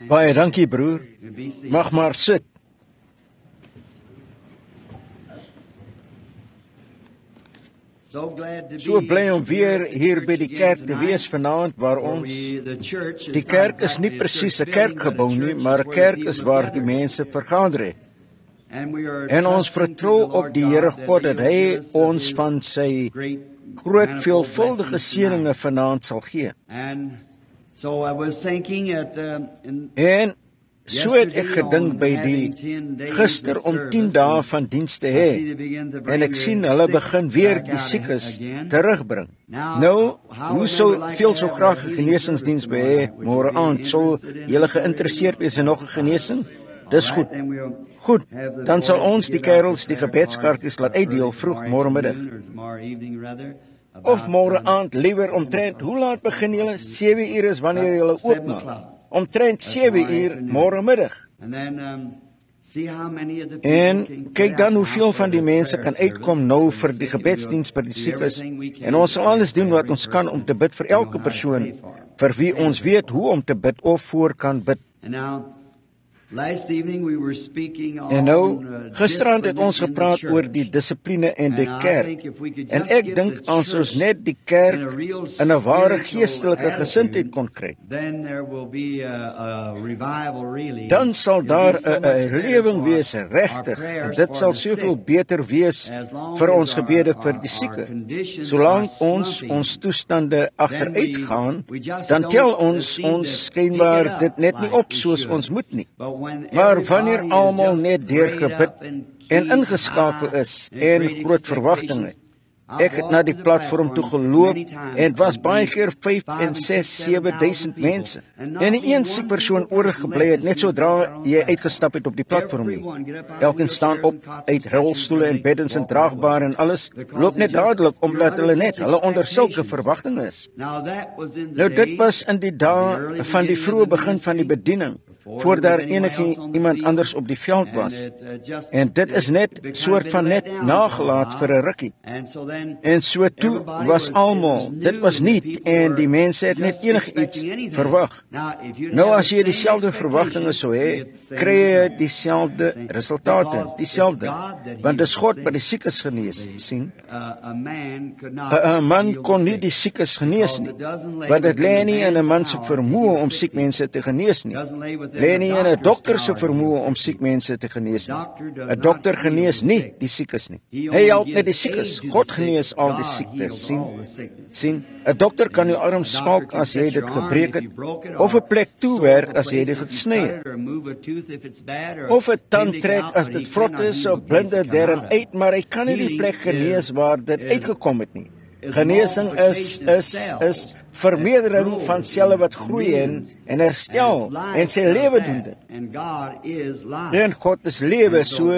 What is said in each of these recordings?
Baie dankie, broer. Mag maar sit. So bly om weer hier by die kerk te wees vanaand waar ons... Die kerk is nie presies 'n kerkgebou nie, maar 'n kerk is waar die mense vergader het. En ons vertrou op die Here God dat hy ons van sy groot veelvuldige seëninge vanaand sal gee. En so het ek gedink by die gister om 10 dae van diens te hê, en ek sien hulle begin weer die siekes terugbring. Nou, hoe veel so graag 'n genesingsdiens by hê, môre aand, sou julle geïnteresseerd wees in nog 'n genesing? Dis goed. Goed, dan sal ons die kerels die gebedskaartjies laat uitdeel vroeg môremiddag. Of môre aand, liewer omtrent, hoe laat begin julle? 7 uur is wanneer julle oopmaak. Omtrent 7 uur môremiddag. En kyk dan hoeveel van die mense kan uitkom nou vir die gebedsdiens by die siekes. En ons sal alles doen wat ons kan om te bid vir elke persoon, vir wie ons weet hoe om te bid of voor kan bid. En nou, gisterand het ons gepraat oor die dissipline en die kerk. En ek dink as ons net die kerk in 'n ware geestelike gesindheid kon kry, dan sal daar 'n herlewing wees, regtig. En dit sal soveel beter wees vir ons gebede vir die sieke. Solank ons toestande agteruit gaan, dan tel ons skynbaar dit net nie op soos ons moet nie. Maar wanneer almal net deurgebid en ingeskakel is en groot verwagtinge. Ek het na die platform toe geloop en was baie keer 5 en 6, 7,000 mense. En een siek persoon oorgebly het net sodra jy uitgestap het op die platform nie. Elkeen staan op uit rolstoele en beddens en draagbaar en alles, loop net dadelik omdat hulle net onder sulke verwagtinge is. Nou dit was in die dae van die vroeë begin van die bediening, voor daar iemand anders op die veld was. En dit is net soort van net nagelaat vir 'n rukkie. En so toe was almal, dit was nie, en die mense het net enigiets verwag. Nou as jy dieselfde verwagtinge sou hê, kry jy dieselfde resultate, dieselfde, want dis God wat die siekes genees, sien? 'n Man kon nie die siekes genees nie, want dit lê nie in 'n man se vermoë om siek mense te genees nie. Lê nie in 'n dokter se vermoë om siek mense te genees nie. 'n Dokter genees nie die siekes nie. Hy help net die siekes. God genees al die siektes. Sien? 'n Dokter kan jou arm smalk as jy dit gebreek het, of 'n plek toewerk as jy dit gesny het, of 'n tand trek as dit vrot is, of blinde darm uit, maar hy kan nie die plek genees waar dit uitgekom het nie. Genesing is vermeerdering van selle wat groei en herstel, en sy lewe doen dit. En God is lewe, so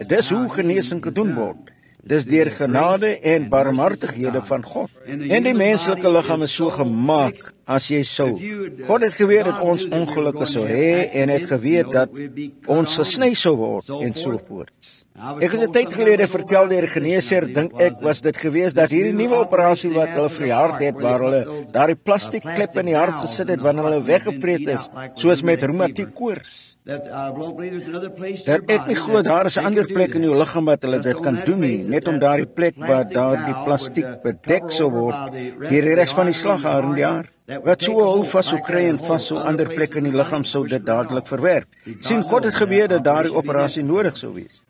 dis hoe genesing gedoen word. Dis deur genade en barmhartighede van God. En die menslike liggaam is so gemaak, as jy sou. God het geweet dat ons ongelukke sou hê, en het geweet dat ons gesny sou word, en so voorts. Ek is 'n tyd gelede vertel deur 'n geneesheer, dink ek was dit gewees, dat hierdie nuwe operasie wat hulle vir die hart het, waar hulle daardie plastiek klep in die hart gesit het, wanneer hulle weggepreet is, soos met reumatiek koors. Dat ek nie glo daar is 'n ander plek in jou liggaam wat hulle dit kan doen nie, net om daardie plek waar daardie plastiek bedek sou word, deur die res van die slaghare in die hart. Wat so hou vas sou kry en vas so ander plek in die liggaam sou dit dadelik verwerp. Sien, God het geweet dat daardie operasie nodig sou wees.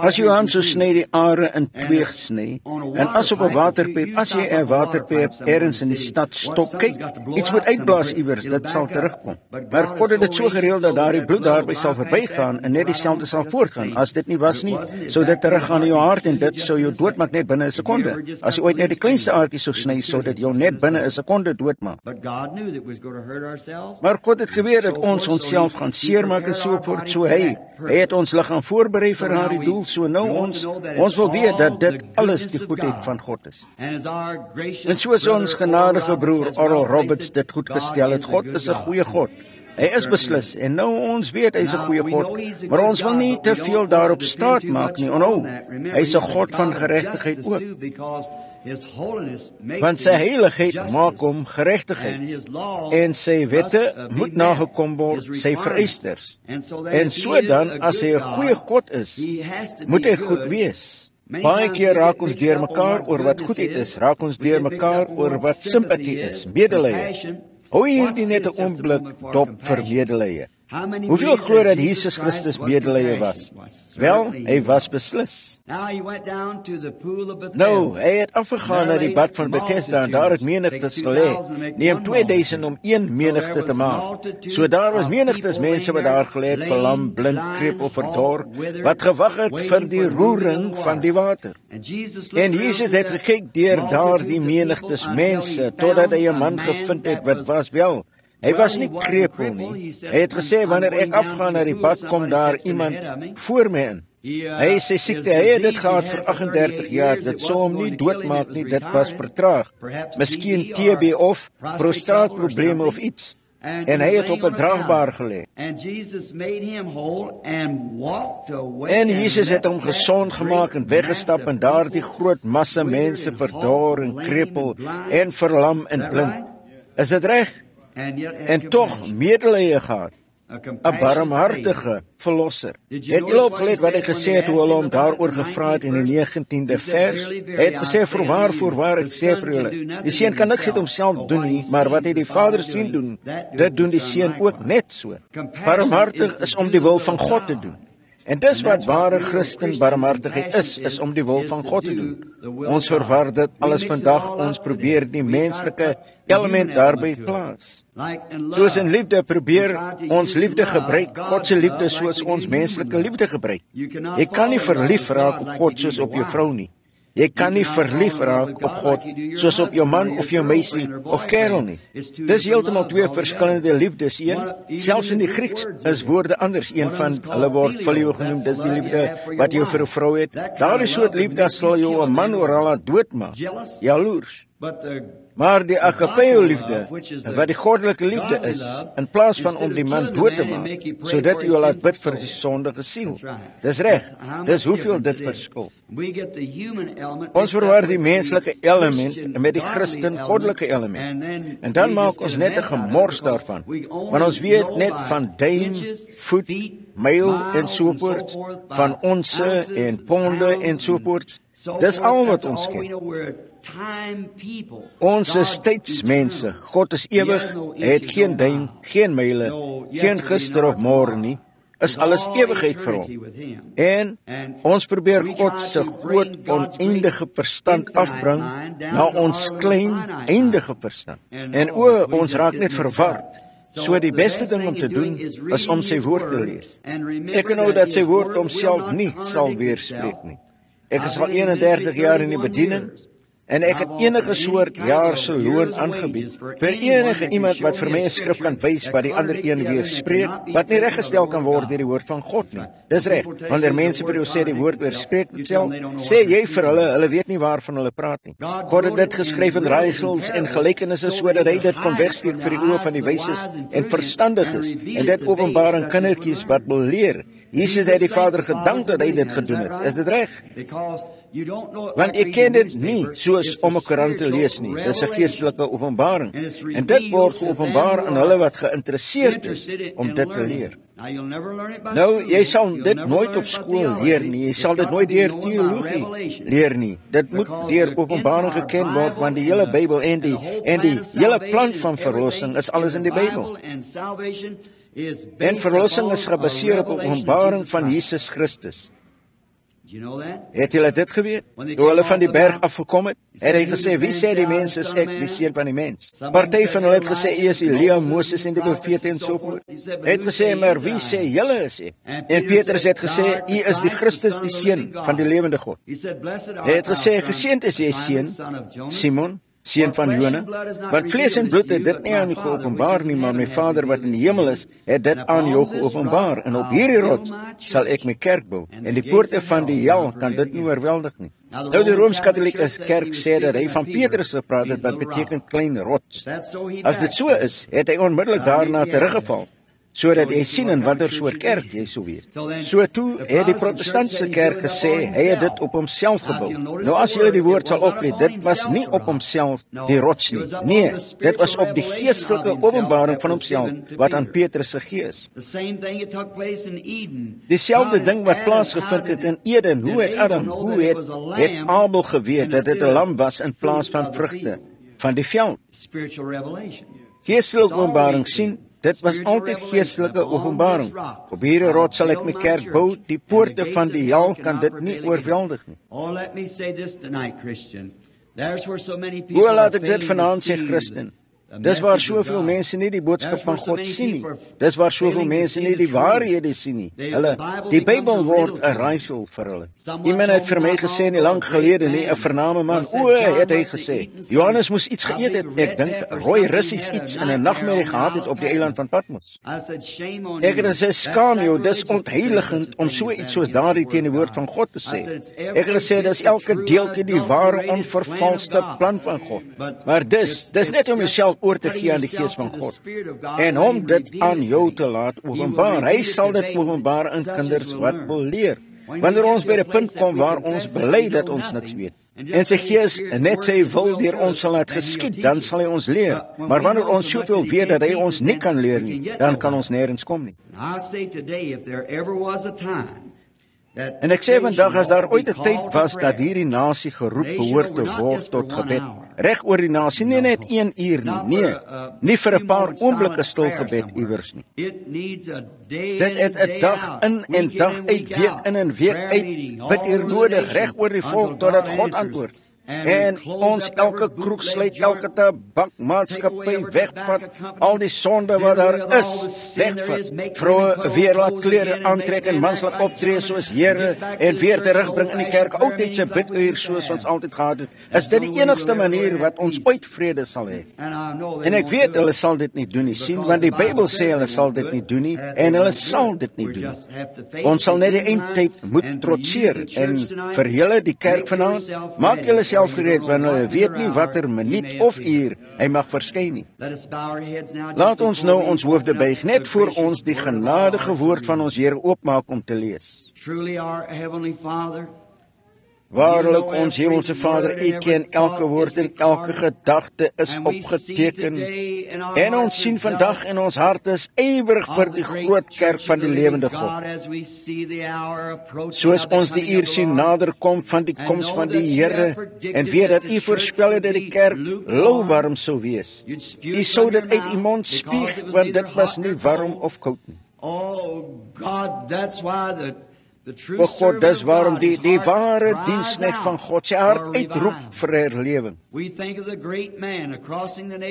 As jy hand sou sny, die are in 2 sny, en as op 'n waterpyp, as jy 'n waterpyp ergens in die stad stop, kyk, iets moet uitblaas iewers, dit sal terugkom. Maar God het dit so gereël dat daardie bloed daarby sal verbygaan en net dieselfde sal voortgaan. As dit nie was nie, sou dit teruggaan in jou hart en dit sou jou doodmaak net binne 'n sekonde. As jy ooit net die kleinste aartjie sou sny, sou dit jou net binne 'n sekonde doodmaak. Maar God het geweet dat ons onsself gaan seermaak en so voort, so hy het ons liggaam voorberei vir daardie doel, so nou ons wil weet dat dit alles die goedheid van God is. En soos ons genadige broer Oral Roberts dit goed gestel het, God is 'n goeie God. Hy is beslis, en nou ons weet hy is 'n goeie God, maar ons wil nie te veel daarop staat maak nie, onthou, hy is 'n God van geregtigheid ook. Want sy heiligheid maak hom geregtigheid, en sy wette moet nagekom word, sy vereisters. En so dan, as hy 'n goeie God is, moet hy goed wees. Baie keer raak ons deur mekaar oor wat goedheid is, raak ons deur mekaar oor wat simpatie is, medelee. Hou hierdie net 'n oomblik dop vir medelee. Hoeveel glo dat Jesus Christus medelee was? Wel, hy was beslis. Nou, hy het afgegaan na die bad van Bethesda en daar het menigtes gelê. Neem 2000 om een menigte te maak. So daar was menigtes mense wat daar gelê het, verlam, blind, krepeel, verdor, wat gewag het vir die roering van die water. En Jesus het gekyk deur daardie menigtes mense, totdat hy 'n man gevind het wat was wel. Hy was nie krepeel nie. Hy het gesê, wanneer ek afgaan na die bad, kom daar iemand voor my in. Hy sê siekte, hy het dit gehad vir 38 jaar, dit sou hom nie doodmaak nie, dit was vertraag. Miskien TB of prostaatprobleme of iets. En hy het op 'n draagbaar gelê. En Jesus het hom gesond gemaak en weggestap en daardie groot massa mense verdor en krepeel en verlam en blind. Is dit reg? En tog medelee gehad, 'n barmhartige verlosser. Het julle opgelet wat hy gesê het hoe hulle hom daaroor gevra het in die 19de vers? Hy het gesê, voorwaar ek sê vir julle, die seun kan niks uit homself doen nie, maar wat hy die Vader sien doen, dit doen die seun ook net so. Barmhartig is om die wil van God te doen. En dis wat ware Christen barmhartigheid is om die wil van God te doen. Ons verwar dit alles vandag, ons probeer die menslike element daarby plaas. Soos in liefde probeer ons liefde gebruik, God se liefde soos ons menslike liefde gebruik. Jy kan nie verlief raak op God soos op jou vrou nie. Jy kan nie verlief raak op God soos op jou man of jou meisie of kerel nie. Dis heeltemal twee verskillende liefdes. Selfs in die Grieks is woorde anders. Een van hulle word filio genoem, dis die liefde wat jy vir 'n vrou het. Daardie soort liefde sal jou 'n man oral laat doodmaak. Jaloers. Maar die agapeo liefde, wat die goddelike liefde is, in plaas van om die man dood te maak, sodat jy laat bid vir die sondige siel. Dis reg, dis hoeveel dit verskil. Ons verwar die menslike element met die Christen goddelike element. En dan maak ons net 'n gemors daarvan. Want ons weet net van duim, voet, myl en sovoorts, van onse en ponde en sovoorts. Dis al wat ons ken. Ons is tydsmense. God is ewig. Hy het geen duim, geen myle, geen gister of môre nie. Is alles ewigheid vir hom. En ons probeer God se groot oneindige verstand afbring na ons klein eindige verstand. En ons raak net verward. So die beste ding om te doen is om sy woord te lees. Ek nou dat sy woord homself nie sal weerspreek nie. Ek is al 31 jaar in die bediening en ek het enige soort jaar se loon aangebied vir enige iemand wat vir my 'n skrif kan wys wat die ander een weerspreek, wat nie reggestel kan word deur die woord van God nie. Dis reg. Wanneer mense vir jou sê die woord weerspreek self, sê jy vir hulle weet nie waarvan hulle praat nie. God het dit geskryf in raaisels en gelykenisse sodat hy dit kon wegsteek vir die oë van die wyses en verstandiges en dit openbaar aan kindertjies wat wil leer. Jesus het die Vader gedank dat hy dit gedoen het. Is dit reg? Want ek ken dit nie soos om 'n koerant te lees nie. Dis 'n geestelike openbaring. En dit word geopenbaar aan hulle wat geïnteresseerd is om dit te leer. Nou, jy sal dit nooit op skool leer nie. Jy sal dit nooit deur teologie leer nie. Dit moet deur openbaring geken word, want die hele Bybel en die hele plan van verlossing is alles in die Bybel. En verlossing is gebaseer op die openbaring van Jesus Christus. Het julle dit geweet? Toe hulle van die berg afgekom het, het hy gesê, wie sê die mens is ek, die seun van die mens? Party van hulle het gesê, hy is Elia, Moses en die profete en so voort. Hy het gesê, maar wie sê julle is ek? En Petrus het gesê, hy is die Christus, die seun van die lewende God. Hy het gesê, geseënd is jy seun, Simon, seun van Jona, want vlees en bloed het dit nie aan jou geopenbaar nie, maar my Vader wat in die hemel is, het dit aan jou geopenbaar. En op hierdie rots sal ek my kerk bou, en die poorte van die hel kan dit nie oorweldig nie. Nou die Rooms-Katolieke kerk sê dat hy van Petrus gepraat het, wat beteken klein rots. As dit so is, het hy onmiddellik daarna teruggeval. sodat jy sien in watter soort kerk jy sou wees. So toe het die protestantse kerk gesê, hy het dit op homself gebou. Nou as julle die woord sal oplet, dit was nie op homself die rots nie. Nee, dit was op die geestelike openbaring van homself, wat aan Petrus gegee is. Dieselfde ding wat plaasgevind het in Eden, hoe het Abel geweet dat dit 'n lam was in plaas van vrugte van die veld? Geestelike openbaring sien, dit was altyd geestelike openbaring. Op hierdie rots sal ek my kerk bou, die poorte van die hel kan dit nie oorweldig nie. Hoe laat ek dit vanaand sê, Christen? Dis waar soveel mense nie die boodskap van God sien nie. Dis waar soveel mense nie die waarhede sien nie. Die Bybel word 'n raaisel vir hulle. Iemand het vir my gesê nie lank gelede nie, 'n vernaame man, het hy gesê, Johannes moes iets geëet het, ek dink rooi russies iets in 'n nagmerrie gehad het op die eiland van Patmos. Ek het gesê, skaam jou, dis ontheiligend om so iets soos daardie teen die woord van God te sê. Ek het gesê, dis elke deeltjie die ware onvervalste plan van God. Maar dis net om jouself oor te gee aan die Gees van God en hom dit aan jou te laat openbaar. Hy sal dit openbaar in kinders wat wil leer. Wanneer ons by 'n punt kom waar ons bely dat ons niks weet en sy Gees net sy wil deur ons sal laat geskied, dan sal hy ons leer. Maar wanneer ons soveel weet dat hy ons nie kan leer nie, dan kan ons nêrens kom nie. En ek sê vandag, as daar ooit 'n tyd was dat hierdie nasie geroep behoort te word tot gebed, reg oor die nasie, nie net 1 uur nie, nie vir 'n paar oomblikke stil gebed iewers nie. Dit het 'n dag in en dag uit, week in en week uit, bid hier nodig, reg oor die volk, totdat God antwoord. En ons elke kroeg sluit, elke tabakmaatskappy wegvat, al die sonde wat daar is, wegvat. Vroue weer laat klere aantrek en mans laat optree soos Here en weer terugbring in die kerk, altydse biduur soos ons altyd gehad het. Is dit die enigste manier wat ons ooit vrede sal hê? En ek weet hulle sal dit nie doen nie, sien, want die Bybel sê hulle sal dit nie doen nie, en hulle sal dit nie doen. Ons sal net die eindtyd moet trotseer, en vir julle die kerk vanaand, maak julle gereed, want hulle weet nie watter minuut of uur hy mag verskyn nie. Laat ons nou ons hoofde buig, net voor ons die genadige woord van ons Here oopmaak om te lees. Waarlik, ons Hemelse Vader, U ken elke woord en elke gedagte is opgeteken. En ons sien vandag in ons harte is ywerig vir die groot kerk van die lewende God. Soos ons die uur sien naderkom van die koms van die Here, en weet dat U voorspel het dat die kerk lauwarm sou wees. U sou dit uit U mond spieg, want dit was nie warm of koud nie. O God, dis waarom die ware diensknegt van God sy hart uitroep vir herlewing.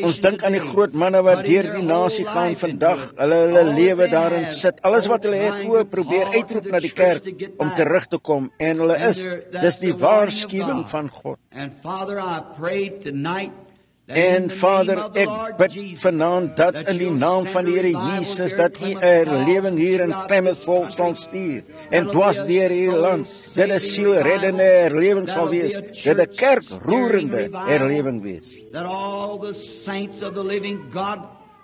Ons dink aan die groot manne wat deur die nasie gaan vandag, hulle lewe daarin sit, alles wat hulle het probeer uitroep na die kerk om terug te kom, en hulle dis die waarskuwing van God. En Vader, ek bid vanaand dat in die naam van die Here Jesus, dat U 'n herlewing hier in Plymouth sal stuur, en dwars deur hierdie land, dit 'n sielreddende herlewing sal wees, dit 'n kerkroerende herlewing wees.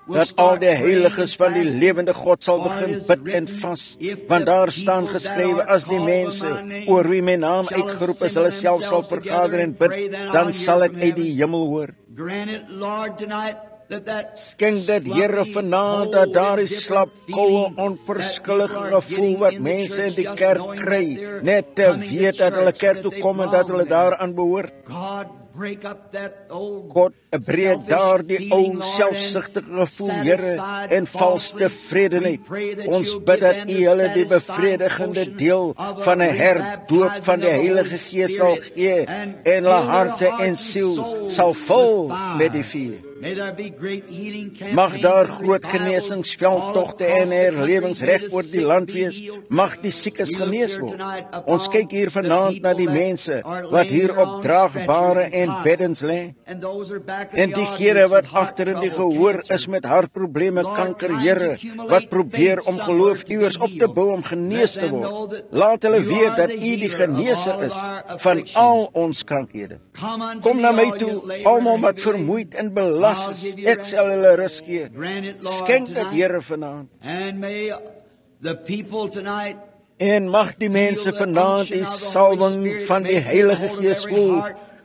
Dat al die heiliges van die lewende God sal begin bid en vas, want daar staan geskrywe, as die mense oor wie my naam uitgeroep is, hulle self sal vergader en bid, dan sal ek uit die hemel hoor. Skenk dit, Here, vanaand, dat daar die slap, koue, onverskillige gevoel wat mense in die kerk kry, net te weet dat hulle kerk toe kom en dat hulle daaraan behoort. God, breek daar die ou selfsugtige gevoel, Here, en vals tevredenheid. Ons bid dat U hulle die bevredigende deel van 'n herdoop van die Heilige Gees sal gee, en hulle harte en siel sal vul met die vuur. Mag daar groot genesingsveldtogte en herlewings reg oor die land wees. Mag die siekes genees word. Ons kyk hier vanaand na die mense wat hier op draagbare en beddens lê, en diegene wat agter in die gehoor is met hartprobleme, kanker, Here, wat probeer om geloof iewers op te bou om genees te word. Laat hulle weet dat U die geneeser is van al ons krankhede. Kom na my toe, almal wat vermoeid en belas was is, ek sal hulle rus gee. Skenk dit, Here, vanaand. En mag die mense vanaand die salwing van die Heilige Gees voel.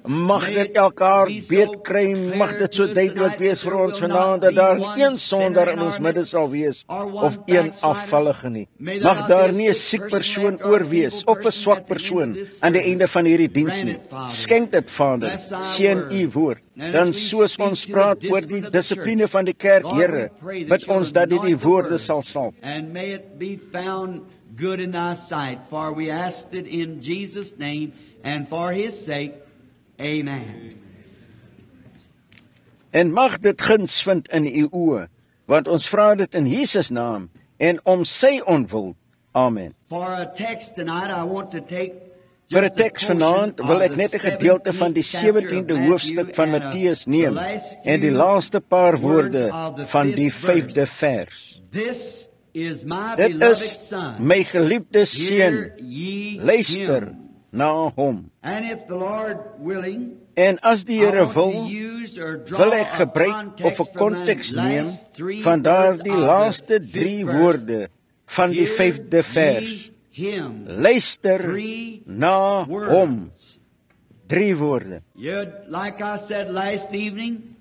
Mag dit elke hart beet kry, mag dit so duidelik wees vir ons vanaand, dat daar nie een sondaar in ons midde sal wees, of een afvallige nie. Mag daar nie 'n siek persoon oorwees, of 'n swak persoon, aan die einde van hierdie diens nie. Skenk dit, Vader, seën u woord. Dan soos ons praat oor die dissipline van die kerk, Here, bid ons dat dit die woorde sal salf. And may it be found good in thy sight, for we asked it in Jesus' name, and for his sake, amen. En mag dit guns vind in u oë, want ons vra dit in Jesus naam en om sy onwil. Amen. For a text tonight, I want to take Vir 'n teks vanaand wil ek net 'n gedeelte van die 17de hoofstuk van Matteus neem en die laaste paar woorde van die 5de vers. This is my Dit beloved is son. my geliefde seun, Hear ye luister him. na hom. And if the Lord willing, En as die I Here want to wil, use or draw wil ek a gebruik of 'n context from the konteks neem last three van daardie words of laaste the 3 fifth verse. woorde van die Hear 5de vers. ye him. Luister 3 na words. hom. 3 woorde. Like I said last evening,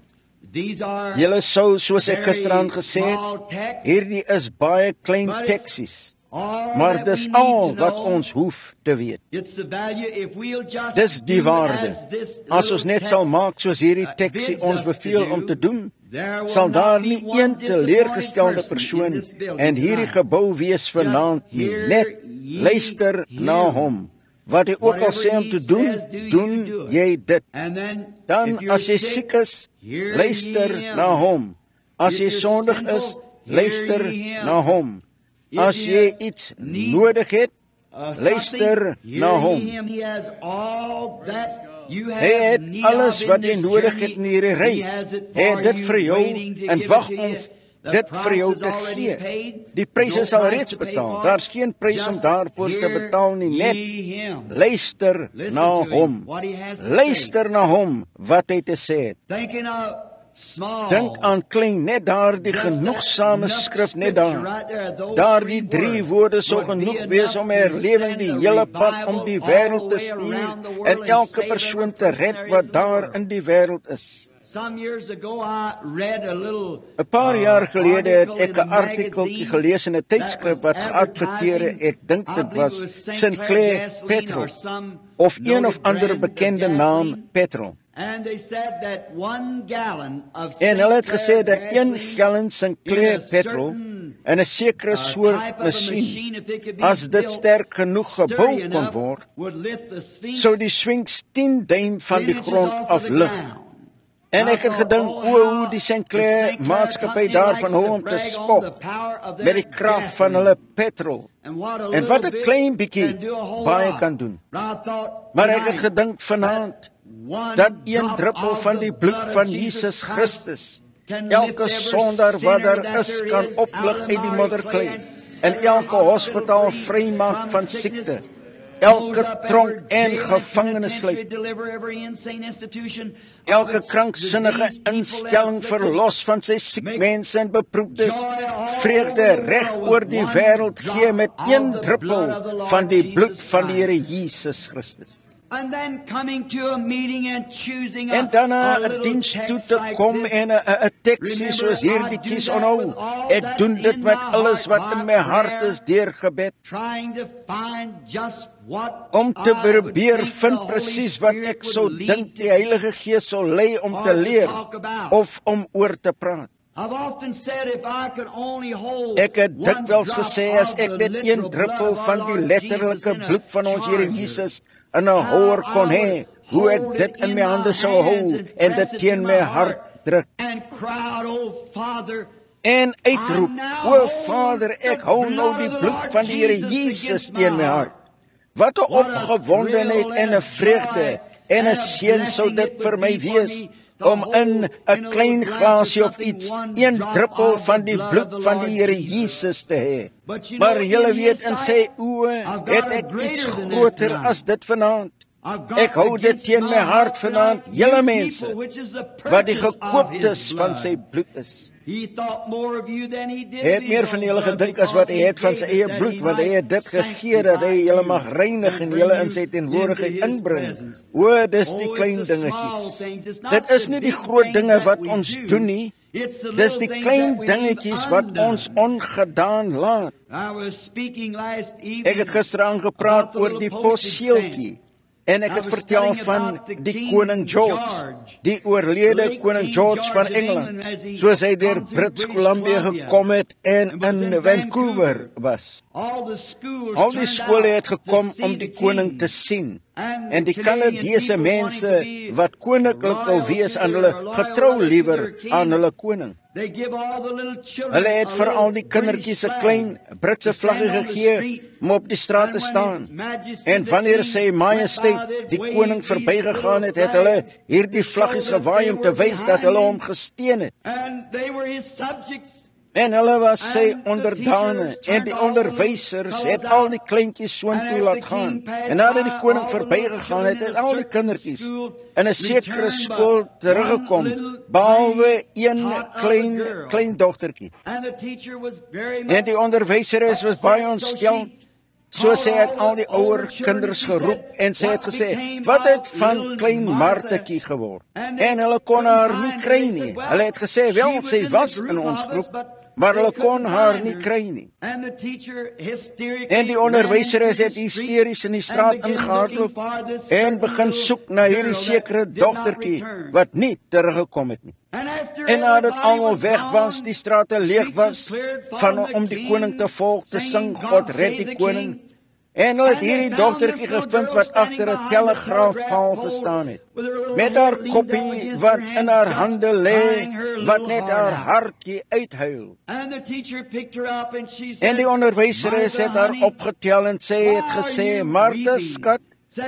these are Julle sou, soos ek gisteraan gesê small het, texts, hierdie is baie klein but it's teksies, all maar that dis we need al to wat know. ons hoef te weet. It's the value if we'll just Dis die do waarde. as this As ons little net sal text, maak soos hierdie teksie bids ons us to beveel do, om te doen, there will sal not daar be nie one een teleurgestelde disappointed persoon in this building in hierdie tonight. gebou wees vanaand nie. hear Net ye luister na him. hom. Wat hy ook al sê om te doen, doen jy dit. And then, Dan if you're as jy sick, siek is, hear luister ye him. na hom. As If jy you're sondig sinful, is, luister hear ye him. na hom. If As you jy iets need, nodig het, something, luister na hear ye hom. him. He has all that you have Hy het need alles of wat in jy this nodig journey. het in hierdie He reis. has it Hy for het dit you, vir jou waiting to en give wag it to om you. The dit vir jou price te is already gee. paid. Die pryse There's is no al price reeds to pay betaal. for it. Daar's geen prys om Just daarvoor te hear betaal nie. Net ye him. luister Listen na to him, hom. what he has to Luister na hom wat hy te sê het. Thinking of small. Dink aan klein, net daardie Just that genoegsame enough skrif net scripture daar. right there, those Daardie three 3 words woorde sou would be genoeg wees enough om to herlewing send die a hele pad om revival die all wêreld the te way stuur around the world en and elke save persoon every te person red there is wat in the daar world. in die wêreld is. Some years ago I read a little 'n Paar jaar gelede het article ek in a 'n artikeltjie magazine gelees in 'n that tydskrif was wat geadverteer het. Ek dink I dit believe was it was Sinclair Gasoline Petrol or some of een of noted ander brand of bekende gasoline. naam petrol. And they said that 1 gallon of En hulle het gesê dat Sinclair 1 gasoline gallon Sinclair in a petrol certain, in 'n sekere soort type of a masjien, machine, if it could be as dit built sterk genoeg gebou sturdy kon enough, word, would lift the Sphinx sou die Sphinx 10 duim van 10 die inches grond off of af the lig. ground. En ek het gedink hoe die Sinclair maatskappy daarvan hou om te spog met die krag van hulle petrol. En wat 'n klein bietjie baie kan doen. Maar ek het gedink vanaand dat 1 druppel van die bloed van Jesus Christus elke sondaar wat daar is kan oplig uit die modderklei en elke hospitaal vrymaak van siekte, elke tronk en gevangenes sluit, elke krankzinnige instelling verlos van sy siek mense en beproefdes, vreugde reg oor die wêreld gee met 1 druppel van die bloed van die Here Jesus Christus. En dan 'n diens toe te kom en 'n teksie soos hierdie kies onhou. Ek doen dit met alles wat in my hart is deur gebed. Om te probeer vind presies wat ek sou dink die Heilige Gees sou lei om te leer of om oor te praat. Ek het dikwels gesê as ek net 1 druppel van die letterlike bloed van ons Here Jesus in 'n houer kon hê, hoe ek dit in my hande sou hou en dit teen my hart druk en uitroep, o Vader, ek hou nou die bloed van die Here Jesus teen my hart. Wat 'n opgewondenheid en 'n vreugde en 'n seën sou dit vir my wees om in 'n klein glasie of iets 1 druppel van die bloed van die Here Jesus te hê. Maar julle weet, in sy oë het ek iets groter as dit vanaand. Ek hou dit teen my hart vanaand, julle mense, wat die gekooptes van sy bloed is. Hy het meer van julle gedink as wat hy het van sy eie bloed, want hy het dit gegee dat hy julle mag reinig en julle in sy teenwoordigheid inbring. O, dis die klein dingetjies. Dit is nie die groot dinge wat ons doen nie. Dis die klein dingetjies wat ons ongedaan laat. Ek het gister aangepraat oor die posseeltjie. En ek het vertel van die koning George, die oorlede koning George van Engeland, soos hy deur Brits Columbia gekom het en in Vancouver was. Al die skole het gekom om die koning te sien. En die Kanadese mense wat koninklik wil wees aan hulle, getrou liewer aan hulle koning. Hulle het vir al die kindertjies 'n klein Britse vlaggie gegee om op die straat te staan. En wanneer sy majesteit die koning verbygegaan het, het hulle hierdie vlaggies gewaai om te wys dat hulle hom gesteun het. En hulle was sy onderdane, en die onderwysers het al die kleintjies soontoe laat gaan. En nadat die koning verbygegaan het, het al die kindertjies in 'n sekere skool teruggekom, behalwe een klein dogtertjie. En die onderwyseres was baie ontstel, so sy het al die ouer kinders geroep, en sy het gesê, wat het van klein Martetjie geword? En hulle kon haar nie kry nie. Hulle het gesê, wel, sy was in ons groep, maar hulle kon haar nie kry nie. En die onderwyseres het hysteries in die straat ingehardloop en begin soek na hierdie sekere dogtertjie wat nie teruggekom het nie. En nadat almal weg was, die strate leeg was, om die koning te volg, te sing, God red die koning, en hulle het hierdie dogtertjie gevind wat agter 'n telegraafpaal gestaan het, met haar koppie wat in haar hande lê, wat net haar hartjie uithuil. En die onderwyseres het haar opgetel en sy het gesê, Martha, skat,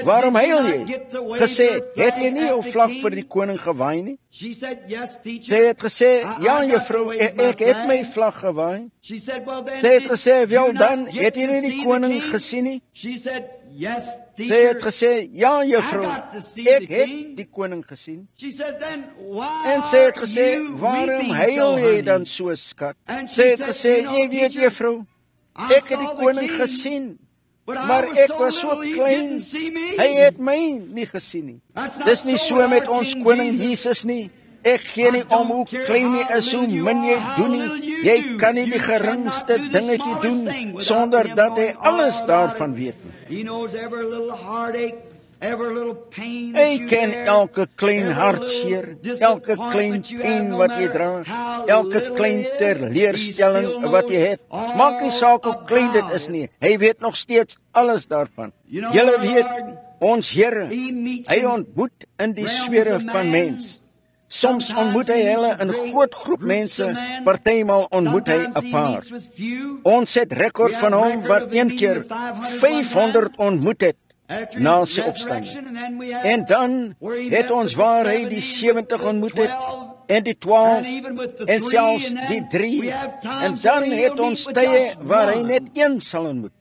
waarom huil jy? Gesê, het jy nie jou vlag vir die koning gewaai nie? Sy het gesê, ja juffrou, ek het my vlag gewaai. Sy het gesê, wel dan, het jy nie die koning gesien nie? Sy het gesê, ja juffrou, ek het die koning gesien. En sy het gesê, waarom huil jy dan so, skat? Sy het gesê, jy weet juffrou, ek het die koning gesien, maar ek was so klein, hy het my nie gesien nie. Dis nie so met ons koning Jesus nie. Ek gee nie om hoe klein jy is, hoe min jy doen nie. Jy kan nie die geringste dingetjie doen, sonder dat hy alles daarvan weet nie. Hy ken elke klein hartseer, elke klein pyn wat jy dra, elke klein teleurstelling wat jy het. Maak nie saak hoe klein dit is nie, hy weet nog steeds alles daarvan. Julle weet, ons Here, hy ontmoet in die sfere van mens. Soms ontmoet hy hulle in groot groep mense, partymal ontmoet hy 'n paar. Ons het rekord van hom wat een keer 500 ontmoet het na sy opstanding. En dan het ons waar hy die 70 ontmoet het, en die 12, en selfs die 3, en dan het ons tye waar hy net een sal ontmoet.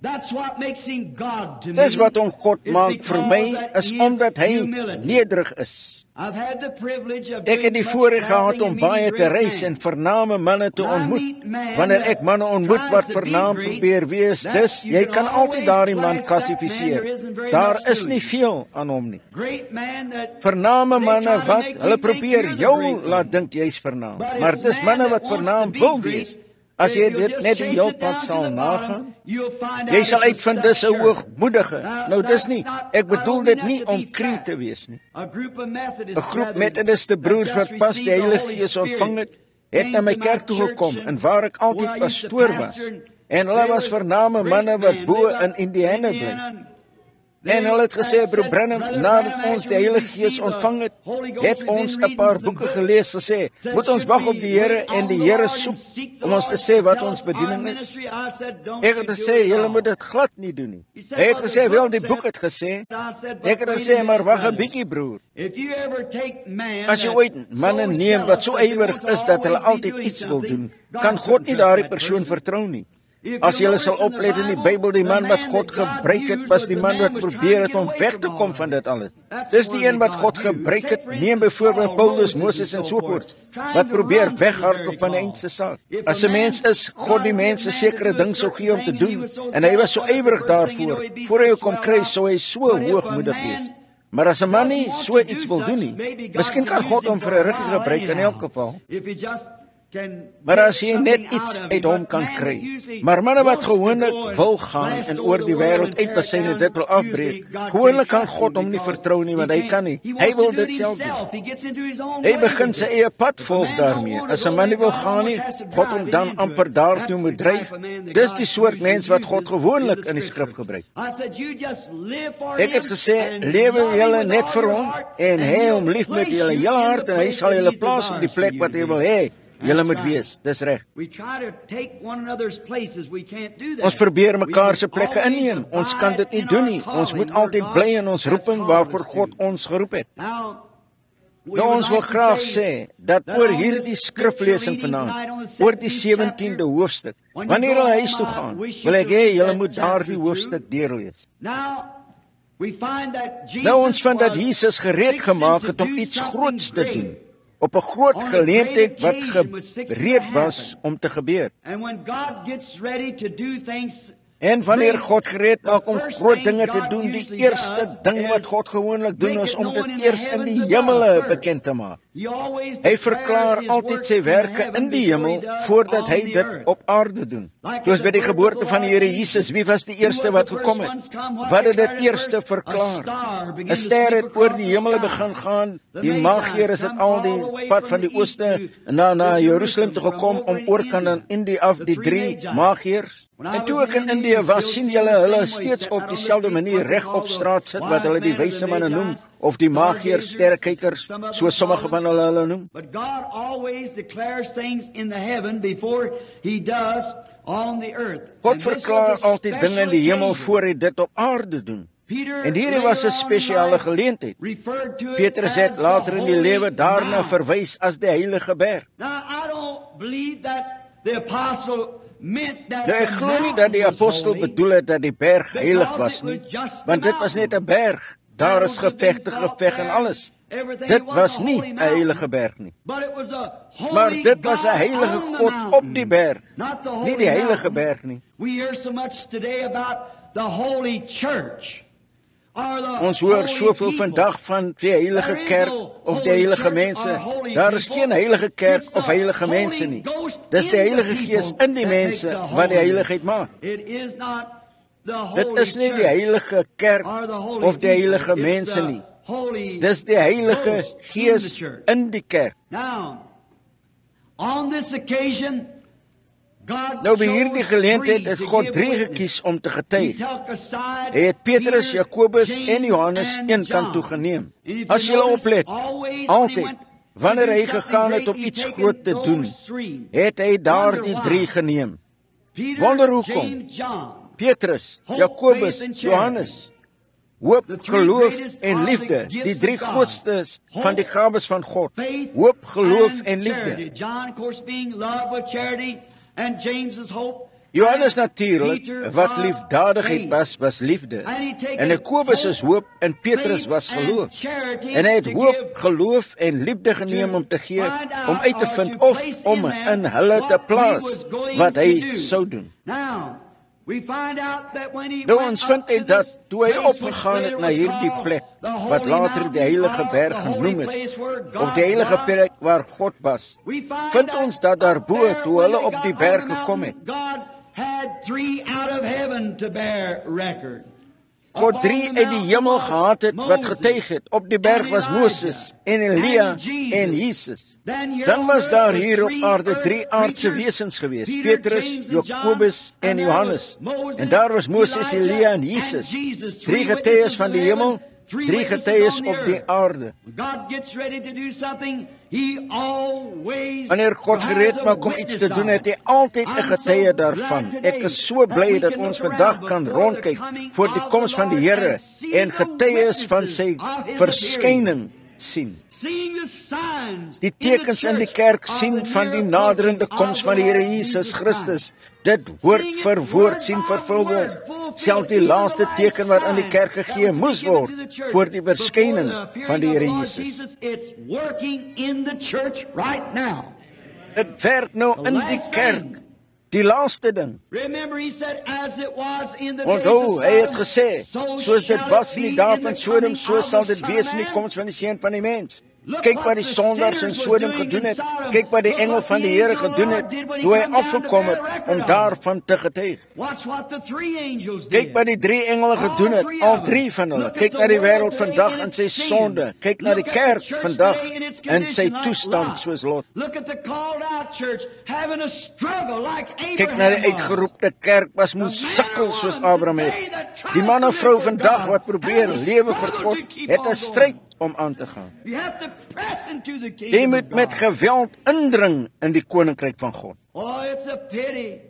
Dis wat hom God maak vir my, is omdat hy nederig is. Ek het die voorreg gehad om baie te reis en vername manne te ontmoet. Wanneer ek manne ontmoet wat vernaam probeer wees, dis, jy kan altyd daardie man klassifiseer. Daar is nie veel aan hom nie. Vername manne wat, hulle probeer jou laat dink jy's vernaam, maar dis manne wat vernaam wil wees. As jy dit net die heel pad sal nagaan, jy sal uitvind dis 'n hoogmoedige. Nou dis nie, ek bedoel dit nie om krie te wees nie. 'n Groep Methodiste broers wat pas die Heilige Gees ontvang het na my kerk toe gekom, en waar ek altyd pastoor was. En hulle was vername manne wat bo in Indiana bly. En hulle het gesê, broer Branham, nadat ons die Heilige Gees ontvang het ons 'n paar boeke gelees, gesê, moet ons wag op die Here en die Here soek om ons te sê wat ons bediening is. Ek het gesê, julle moet dit glad nie doen nie. Hy het gesê, wel, die boek het gesê. Ek het gesê, maar wag 'n bietjie, broer. As jy ooit manne neem wat so ywerig is dat hulle altyd iets wil doen, kan God nie daardie persoon vertrou nie. As julle sal oplet in die Bybel, die man wat God gebruik het, was die man wat probeer het om weg te kom van dit alles. Dis die een wat God gebruik het, neem byvoorbeeld Paulus, Moses en so voort, wat probeer weghardloop van die eindse saak. As 'n mens is, God die mens 'n sekere ding sou gee om te doen, en hy was so ywerig daarvoor, voor hy kom kry, sou hy so hoogmoedig wees. Maar as 'n man nie so iets wil doen nie, miskien kan God hom vir 'n rukkie gebruik in elk geval. Maar as jy net iets uit hom kan kry. Maar manne wat gewoonlik wil gaan en oor die wêreld uitbesyn en dit wil afbreek, gewoonlik kan God hom nie vertrou nie, want hy kan nie. Hy wil dit self doen. Hy begin sy eie pad volg daarmee. As 'n man nie wil gaan nie, God hom dan amper daartoe moet dryf. Dis die soort mens wat God gewoonlik in die skrif gebruik. Ek het gesê, lewe julle net vir hom en hê hom lief met julle hele hart en hy sal julle plaas op die plek wat hy wil hê. Julle moet wees, dis reg. Ons probeer mekaar se plekke inneem. Ons kan dit nie doen nie. Ons moet altyd bly in ons roeping waarvoor God ons geroep het. Nou ons wil graag sê dat oor hierdie skriflesing vanaand, oor die 17de hoofstuk, wanneer hulle huis toe gaan, wil ek hê julle moet daardie hoofstuk deurlees. Nou ons vind dat Jesus gereed gemaak het om iets groots te doen, op 'n groot geleentheid wat gereed was om te gebeur. En wanneer God gereed maak om groot dinge te doen, die eerste ding wat God gewoonlik doen is om dit eers in die hemele bekend te maak. Hy verklaar altyd sy werke in die hemel voordat hy dit op aarde doen. Soos by die geboorte van die Here Jesus, wie was die eerste wat gekom het? Wat het dit eerste verklaar? 'n Ster het oor die hemele begin gaan. Die Magiërs is dit al die pad van die ooste na Jerusalem toe gekom om oorkant aan Indië af, die 3 Magiërs. En toe ek in Indië was, sien julle hulle steeds op dieselfde manier reg op straat sit wat hulle die wyse manne noem, of die Magiërs, sterrekykers, so sommige van hulle noem. But God always declares things in the heaven before he does on the earth. God verklaar altyd dinge in die hemel voor hy dit op aarde doen. En hierdie was 'n spesiale geleentheid. Petrus het later in die lewe daarna verwys as die heilige berg. Now I don't believe that the apostle meant that. Nou ek glo nie dat die apostel bedoel het dat die berg heilig was nie, want dit was net 'n berg. Daar is geveg en alles. Dit was nie 'n heilige berg nie. Maar dit was 'n heilige God op die berg, nie die heilige berg nie. Ons hoor soveel vandag van die heilige kerk of die heilige mense. Daar is geen heilige kerk of heilige mense nie. Dis die Heilige Gees in die mense wat die heiligheid maak. Dit is nie die heilige kerk of die heilige mense nie. Dis die Heilige Gees in die kerk. Nou by hierdie geleentheid het God 3 gekies om te getuig. Hy het Petrus, Jakobus en Johannes een kant toe geneem. As jy oplet, altyd, wanneer hy gegaan het om iets groot te doen, het hy daardie 3 geneem. Wonder hoekom? Petrus, Jakobus, Johannes. Hoop, geloof en liefde, die 3 grootstes van die gawes van God. Hoop, geloof en liefde. Johannes natuurlik, wat liefdadigheid was liefde. En Jakobus is hoop en Petrus was geloof. En hy het hoop, geloof en liefde geneem om te gee, om uit te vind of om in hulle te plaas wat hy sou doen. Nou ons vind uit dat toe hy opgegaan het na hierdie plek, wat later die heilige berg genoem is, of die heilige plek waar God was, vind ons dat daarbo toe hulle op die berg gekom het, God 3 uit die hemel gehad het wat getuig het. Op die berg was Moses en Elia en Jesus. Dan was daar hier op aarde 3 aardse wesens gewees, Petrus, Jakobus en Johannes. En daar was Moses, Elia en Jesus. 3 getuies van die hemel, 3 getuies op die aarde. Wanneer God gereed maak om iets te doen, het hy altyd 'n getuie daarvan. Ek is so bly dat ons vandag kan rondkyk voor die koms van die Here en getuies van sy verskyning sien. seeing the signs Die tekens in die kerk sien van die naderende koms van die Here Jesus Christus. Dit woord vir woord sien vervul word. Selfs die laaste teken wat aan die kerk gegee moes word voor die verskyning van die Here Jesus. It's working in the church right now. Dit werk nou in die kerk. Die laaste ding. Remember, he said, as it was in the Onthou, hy het gesê, so soos dit shall was it in die be dae in van the Sodom, coming so of sal the dit Son wees of in die Man. koms van die Seun van die mens. Look Kyk what wat die the sondaars in sinners Sodom was doing gedoen in het. Sodom. Kyk wat die Look engel what van the die Here angel gedoen Lord het, did when he toe hy come down to afgekom het bear record om of it. daarvan te getuig. Watch what the three angels Kyk did. wat die 3 engele gedoen het, al 3 van hulle. Kyk na die wêreld vandag in sy sonde. Kyk na die kerk vandag in sy toestand soos Lot. Look at the called out church having a struggle like Kyk na die Abraham was. uitgeroepte kerk was moes sukkel soos Abraham het. Die man en vrou vandag wat probeer lewe vir God, het 'n stryd om aan te gaan. You have to press into the Jy kingdom moet of met God. geweld indring in die koninkryk van God. Oh, it's a pity.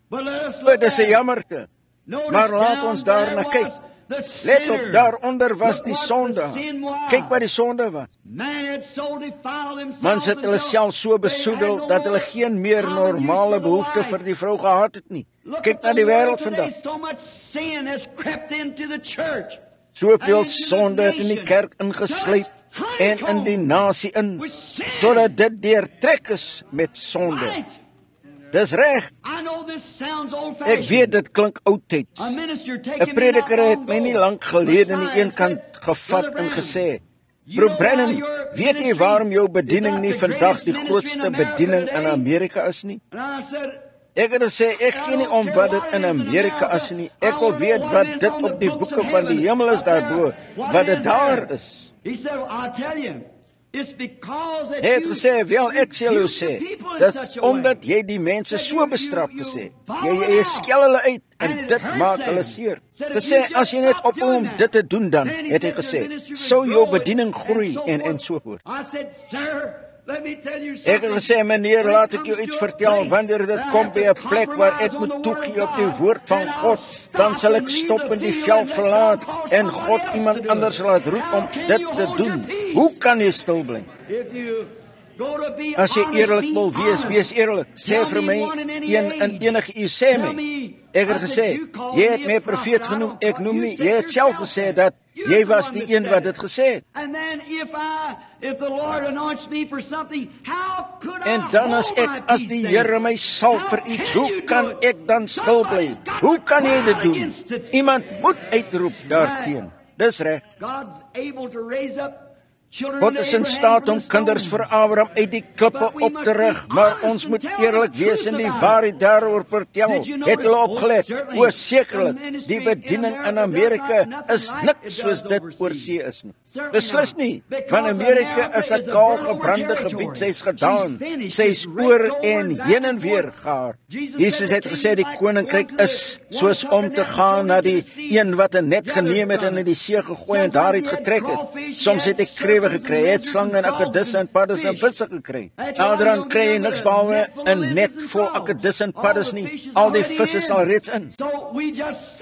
But let us Dit look is 'n at it. jammerte. Notice Maar laat down ons daarna there kyk. was the Let sinner. op, daaronder was Look die what sonde. the sin was. Kyk wat die sonde was. Man had so defiled himself Mans het hulle until self so they besoedel had dat no hulle geen meer common use normale for the behoefte wife. vir die vrou gehad het nie. Look Kyk at na the die world wêreld today. vandag. So much sin has crept into the church. Soveel sonde het in die kerk ingesluip en in die nasie in, totdat dit deurtrek is met sonde. Right. Dis reg. I know this sounds Ek old-fashioned. weet dit klink oudtyds. A minister 'n taken me Prediker not het long my nie ago lank gelede aan die beside een kant and said, gevat Brother en Branham, gesê: you "Bro know Branham, why your weet jy ministry waarom jou is bediening not nie the vandag greatest die ministry grootste in America bediening in today?" Amerika is nie?" And I said, Ek het gesê ek gee nie om wat dit in Amerika is nie. Ek wil weet wat dit op die boeke van die hemel is daarbo, wat dit daar is. He said, well, I'll tell you. It's because that Hy het you gesê, wel ek sal jou rebuke sê, the people in dit such is a way omdat jy die mense that so you bestraf gesê. follow Jy them skel hulle uit And en it dit hurts maak them. hulle seer. Said if Gesê you as jy just net stop ophou om doing dit te that, doen dan, then he het hy said your gesê, ministry would sou jou grow bediening and groei so en forth. so voort. I said, sir, let me tell you Ek het something. gesê, meneer, When it laat ek jou comes iets to a vertel, place wanneer dit that I kom have by to 'n plek waar ek compromise on moet the word toegee of op die God, woord van then I'll God, dan stop sal and ek leave stop the in die field veld and let verlaat God call en somebody God else iemand to do anders it. laat roep How om can dit you te hold doen. your peace? Hoe kan jy stil bly? If you go to be As jy honest, eerlik be wil wees, honest. wees eerlik. Sê Tell vir me my one in any een in age. enige u sê Tell my. me. Ek het I gesê, said, you called jy het me my a profeet prophet. I genoem, don't ek call- noem you nie. said Jy het self yourself gesê that. dat You're jy the was one die that een said wat it. dit gesê het. And then if the Lord anoints me for something, how could I En dan as hold ek, my as peace die then? Here my salf How vir iets, can hoe you do kan it? ek dan stil bly? Somebody's got Hoe to kan jy dit cry doen? against it. Iemand moet uitroep daarteen. Dis reg. God's able to raise up children God unto is in Abraham staat from om the kinders stones. vir Abraham uit die klippe op te rig, maar ons moet eerlik wees en die waarheid daaroor vertel. Het hulle opgelet? O, sekerlik, die bediening in Amerika is niks soos dit oor see is nie. Beslis nie, want Amerika is 'n kaal gebrande gebied, sy's gedaan, sy's oor en heen en weer gehaar. Jesus het gesê die koninkryk is soos om te gaan na die een wat 'n net geneem het en in die see gegooi en daaruit getrek het. Soms het ek krewe gekry, het slange en akedisse en paddes en visse gekry. Naderhand kry jy niks behalwe 'n net vol akedisse en paddes nie. Al die visse is al reeds in.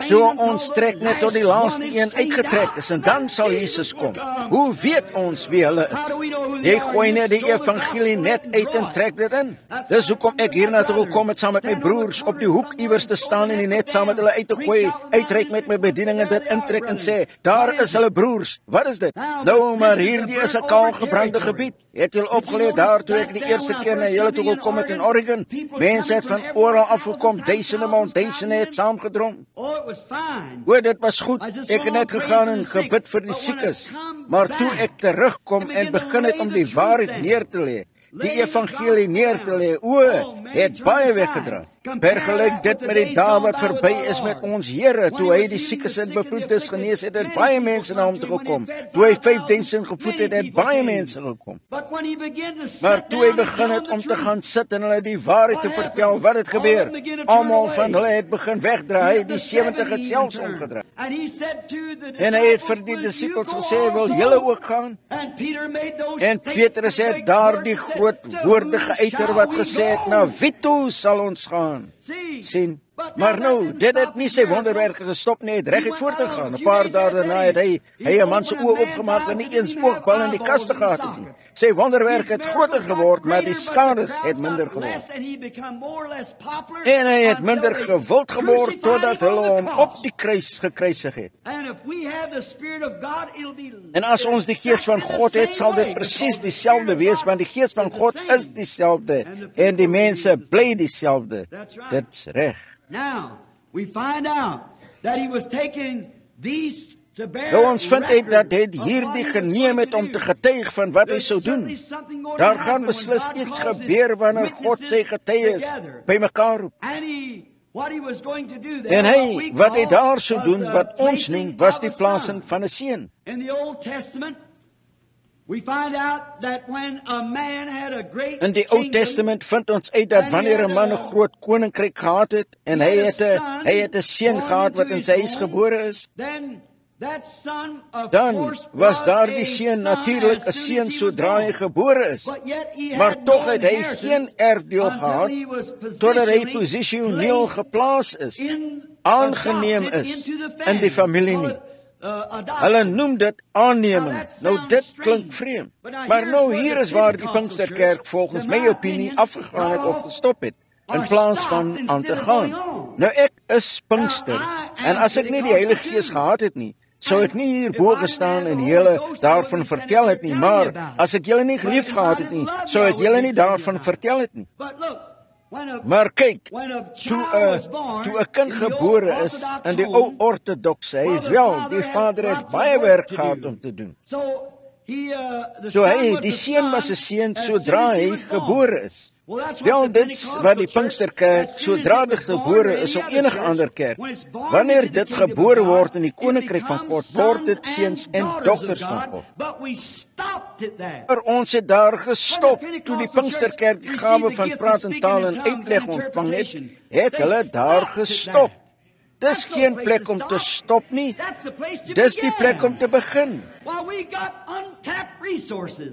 So ons trek net tot die laaste een uitgetrek is en dan sal Jesus kom. Hoe weet ons wie hulle is? Jy gooi net die evangelie net uit en trek dit in. Dis hoekom ek hiernatoe gekom het saam met my broers op die hoek iewers te staan en die net saam met hulle uit te gooi, uitreik met my bediening en dit intrek en sê, daar is hulle broers. Wat is dit? Nou maar hierdie is 'n kaal gebrande gebied. Het julle opgeleer daar toe ek die eerste keer na julle toe gekom het in Oregon? Mense het van oral af gekom, duisende het saamgedrom. O, dit was goed. Ek het net gegaan en gebid vir die siekes. Maar toe ek terugkom en begin het om die waarheid neer te lê, die evangelie neer te lê, het baie weggedra. Vergelyk dit met die dae wat verby is met ons Here, toe hy die siekes en beproefdes genees het, het baie mense na hom toe gekom. Toe hy 5000 gevoed het, het baie mense gekom. Maar toe hy begin het om te gaan sit en hulle die waarheid te vertel, wat het gebeur? Almal van hulle het begin wegdraai, hy het die 70 het selfs omgedraai. En hy het vir die disippels gesê, wil julle ook gaan? En Petrus het daar die groot woorde geuiter wat gesê het, na wie toe sal ons gaan? Sien, Maar nou, dit het nie sy wonderwerke gestop nie, het reguit voortgegaan. 'n Paar dae daarna het hy 'n man se oë oopgemaak en nie eens oogbal in die kaste gehad het nie. Sy wonderwerke het groter geword, maar die skades het minder geword. En hy het minder gewild geword totdat hulle hom op die kruis gekruisig het. En as ons die Gees van God het, sal dit presies dieselfde wees, want die Gees van God is dieselfde en die mense bly dieselfde. Dit's reg. Nou ons vind uit dat hy hierdie geneem het om te getuig van wat hy sou doen. Daar gaan beslis iets gebeur wanneer God sy getuies bymekaar roep. En hy, wat hy daar sou doen, wat ons noem, was die plasing van 'n seun. In die Ou Testament vind ons uit dat wanneer 'n man 'n groot koninkryk gehad het en hy het 'n seun gehad wat in sy huis gebore is, dan was daardie seun natuurlik 'n seun sodra hy gebore is. Maar tog het hy geen erfdeel gehad totdat hy posisioneel geplaas is, aangeneem is in die familie nie. Hulle noem dit aanneming. Nou dit klink vreemd. Maar nou hier is waar die Pinksterkerk volgens my opinie afgegaan het of gestop het, in plaas van aan te gaan. Nou ek is Pinkster, en as ek nie die Heilige Gees gehad het nie, sou ek nie hier bo gestaan en julle daarvan vertel het nie, maar as ek julle nie gelief gehad het nie, sou ek julle nie daarvan vertel het nie. Maar kyk, toe 'n kind gebore is in die ou ortodokse huis, wel, die vader het baie werk gehad om te doen. So die seun was 'n seun sodra hy gebore is. Wel, dit wat die Pinksterkerk, sodra dit gebore is op enige ander kerk, wanneer dit gebore word in die koninkryk van God, word dit seuns en dogters van God. Maar ons het daar gestop, toe die Pinksterkerk die gawe van praat in taal en uitleg ontvang het hulle daar gestop. Dis geen plek om te stop nie, dis die plek om te begin.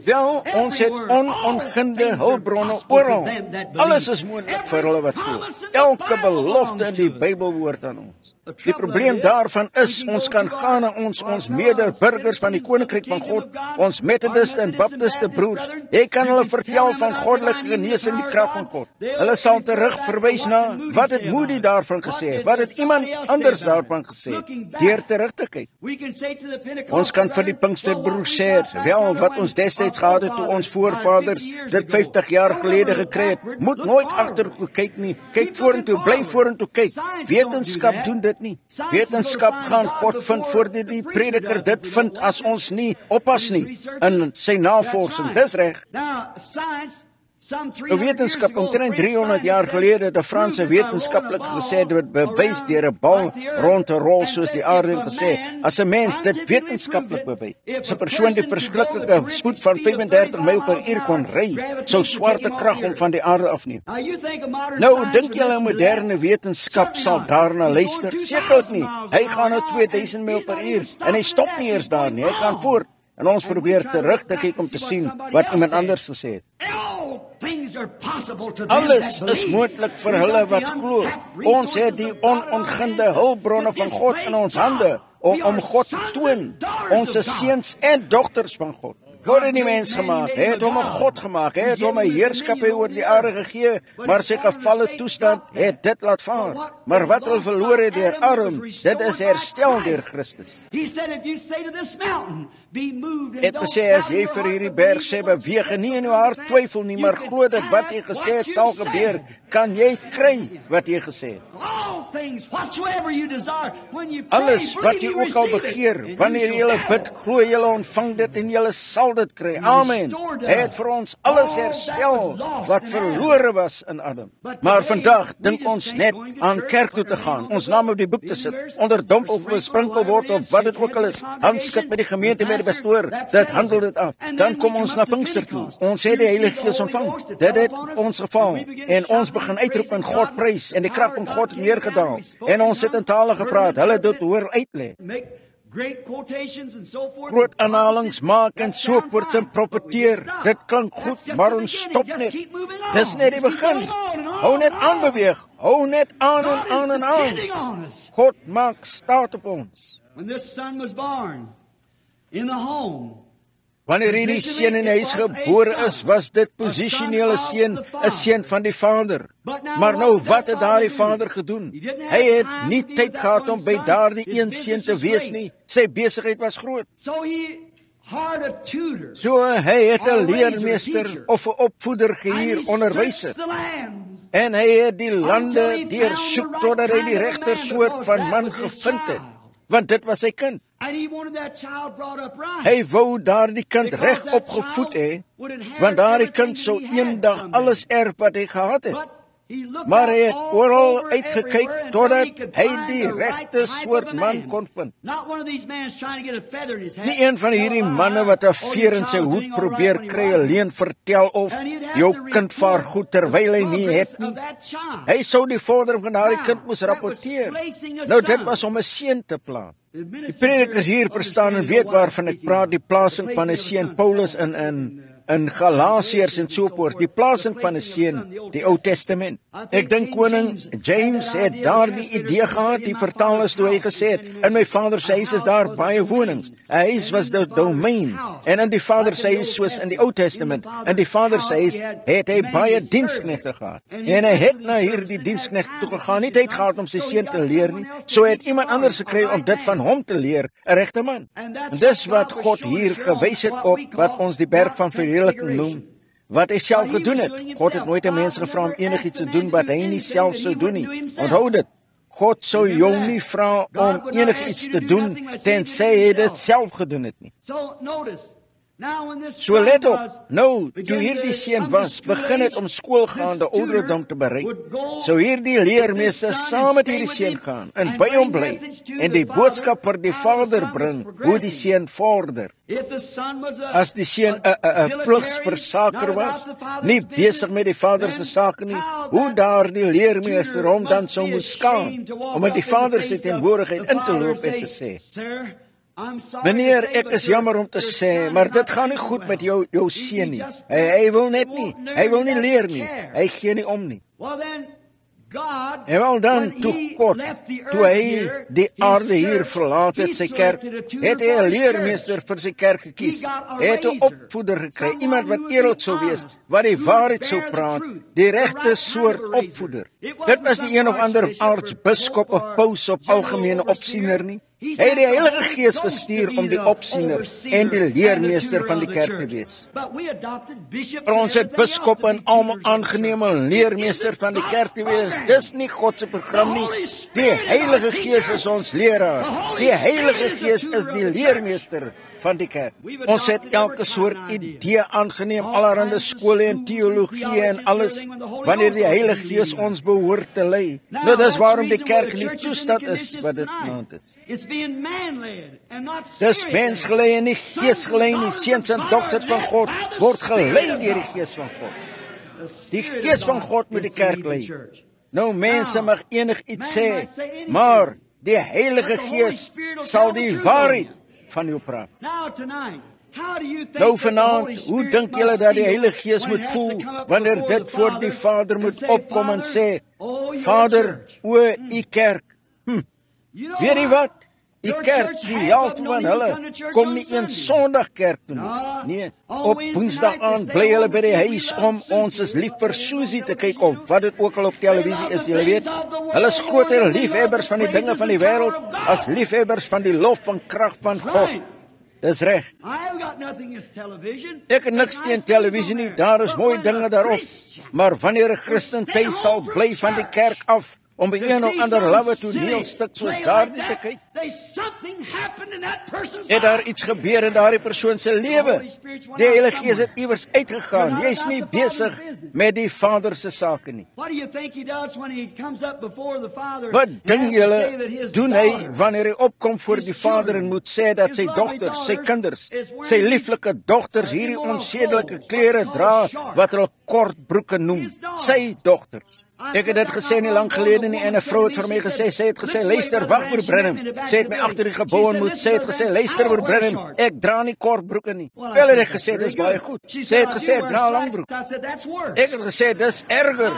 Wel, ons het onongunde hulpbronne oral. Alles is moontlik vir hulle wat glo. Elke belofte in die Bybel behoort aan ons. Die probleem daarvan is, ons kan gaan na ons medeburgers van die Koninkryk van God, ons Methodiste en Baptiste broers. Jy kan hulle vertel van goddelike genesing in die krag van God. Hulle sal terug verwys na, wat het Moody daarvan gesê, wat het iemand anders daarvan gesê, deur terug te kyk. Ons kan vir die Pinksterbroers sê, wel, wat ons destyds gehad het toe ons voorvaders dit 50 jaar gelede gekry het, moet nooit agtertoe kyk nie, kyk vorentoe, bly vorentoe kyk. Wetenskap doen dit nie. Wetenskap gaan God vind voordat die prediker dit vind as ons nie oppas nie in sy navorsing. Dis reg. 'n Wetenskap omtrent 300 jaar gelede het 'n Franse wetenskaplik gesê dit bewys deur 'n bal rond te rol soos die aarde gesê, as 'n mens dit wetenskaplik bewys. As 'n persoon die verskriklike spoed van 35 myl per uur kon ry, sou swaartekrag hom van die aarde afneem. Nou dink julle 'n moderne wetenskap sal daarna luister? Seker nie. Hy gaan nou 2000 myl per uur en hy stop nie eers daar nie. Hy gaan voort. En ons probeer terug te kyk om te sien wat iemand anders gesê het. Alles is moontlik vir hulle wat glo. Ons het die onongunde hulpbronne van God in ons hande om God te toon. Ons is seuns en dogters van God. God het die mens gemaak, hy het hom 'n God gemaak, hy het hom 'n heerskappy oor die aarde gegee, maar sy gevalle toestand het dit laat vaar. Maar wat hulle verloor het deur arm, dit is herstel deur Christus. Het gesê, as jy vir hierdie berg sê, beweeg en nie in jou hart twyfel nie, maar glo dat wat jy gesê het sal gebeur, kan jy kry wat jy gesê het. Alles wat jy ook al begeer, wanneer jy bid, glo jy ontvang dit en jy sal dit kry. Amen. Hy het vir ons alles herstel wat verlore was in Adam. Maar vandag dink ons net aan kerk toe te gaan, ons naam op die boek te sit, onderdompel besprinkel word of wat dit ook al is, handskit met die gemeente met die pastoor, dit handel dit af. Dan kom ons na Pinkster toe. Ons het die Heilige Gees ontvang. Dit het ons geval en ons begin uitroep en God prys en die krag van God het neergedaal. En ons het in tale gepraat, hulle dit hoor uitlê. Groot aanhalings maak en so voort en profeteer. Dit klink goed, maar ons stop net. Dis net die begin. Hou net aan beweeg. Hou net aan en God aan is en aan. depending on us. God maak staat op ons. When this son was born in the home, Wanneer hierdie seun in die huis gebore is, was dit posisionele seun, 'n seun van die Vader. Maar nou, wat het daardie Vader gedoen? Hy het nie tyd gehad om by daardie een seun te wees nie. Sy besigheid was groot. so he hired a tutor. So hy het 'n leermeester of 'n opvoeder And gehuur, he onderwyser. searched the lands. En hy het die lande deursoek totdat hy die regte soort van man gevind het. Want dit was sy kind. And he wanted that child brought up right. Hy wou daardie kind reg opgevoed hê, want daardie kind sou eendag alles erf wat hy gehad het. Maar hy het oral uitgekyk totdat hy die regte soort man kon vind. Nie een van hierdie manne wat 'n veer in sy hoed probeer kry, alleen vertel of jou kind vaar goed terwyl hy nie het nie. Hy sou die vordering van daardie kind moes rapporteer. Nou dit was om 'n seun te plaas. Die predikers hier verstaan en weet waarvan ek praat, die plasing van 'n seun. Paulus in Galasiërs en so voort, die plasing van 'n seun, die Ou Testament. Ek dink koning James het daardie idee gehad, die vertalers toe hy gesê het, in my vader se huis is daar baie wonings. 'n Huis was die domein, en in die vader se huis, soos in die Ou Testament, in die vader se huis het hy baie diensknegte gehad. En hy het na hierdie diensknegte toe gegaan, nie tyd gehad om sy seun te leer nie, so het iemand anders gekry om dit van hom te leer, 'n regte man. En dis wat God hier gewys het op wat ons die berg van verheerliking noem, wat hy self gedoen het. God het nooit 'n mens gevra om enigiets te doen wat hy nie self sou doen nie. Onthou dit. God sou jou nie vra om enigiets te doen tensy hy dit self gedoen het nie. So let op, nou, toe hierdie seun was, begin het om skoolgaande ouderdom te bereik, sou hierdie leermeester saam met hierdie seun gaan en by hom bly en die boodskap vir die vader bring hoe die seun vorder. As die seun 'n pligsversaker was, nie besig met die vader se sake nie, hoe daardie leermeester hom dan sou moes skaam om in die vader se teenwoordigheid in te loop en te sê: "Meneer, ek is jammer om te sê, maar dit gaan nie goed met jou seun nie. Hy wil net nie, hy wil nie leer nie, hy gee nie om nie." En wel dan, toe God, toe hy die aarde hier verlaat het, sy kerk, het hy 'n leermeester vir sy kerk gekies. Hy het 'n opvoeder gekry, iemand wat eerlik sou wees, wat die waarheid sou praat, die regte soort opvoeder. Dit was nie een of ander aartsbiskop of paus of algemene opsiener nie. Hy het die Heilige Gees gestuur om die opsiener en die leermeester van die kerk te wees. Ons het biskop en almal aangeneem om leermeester van die kerk te wees. Dis nie God se program nie. Die Heilige Gees is ons leraar. Die Heilige Gees is die leermeester van die kerk. Ons het elke soort idee aangeneem, allerhande skole en teologie en alles, wanneer die Heilige Gees ons behoort te lei. Nou dis waarom die kerk nie toestand is wat dit vanaand is. Dis mensgelei en nie geesgelei nie. Seuns en dogters van God word gelei deur die Gees van God. Die Gees van God moet die kerk lei. Nou mense mag enigiets sê, maar die Heilige Gees sal die waarheid van jou praat. Nou vanaand, hoe dink julle dat die Heilige Gees moet voel wanneer dit voor die Vader moet opkom en sê: "Vader, o u kerk." Weet jy wat? Die kerk, die helfte van hulle kom nie eens Sondag kerk toe nie. Nee, op Woensdag aand bly hulle by die huis om Ons is lief vir Susie te kyk of wat dit ook al op televisie is, julle weet. Hulle is groter liefhebbers van die dinge van die wêreld as liefhebbers van die lof van krag van God. Dis reg. Ek het niks teen televisie nie, daar is mooi dinge daarop. Maar wanneer 'n Christen tuis sal bly van die kerk af, om by een of ander lawwe toneelstuk soos daardie te kyk, het daar iets gebeur in daardie persoon se lewe. Die Heilige Gees het iewers uitgegaan. Jy's nie besig met die Vader se sake nie. Wat dink julle doen hy wanneer hy opkom voor die Vader en moet sê dat sy dogters, sy kinders, sy lieflike dogters hierdie onsedelike klere dra wat hulle kort broeke noem, sy dogters? Ek het dit gesê nie lank gelede nie en 'n vrou het vir my gesê, sy het gesê, "Luister, wag broer Branham." Sy het my agter die gebou ontmoet. Sy het gesê, "Luister broer Branham, ek dra nie kort broeke nie." Wel het ek gesê, dis baie goed. Sy het gesê, "Dra lang broek." Ek het gesê, dis erger.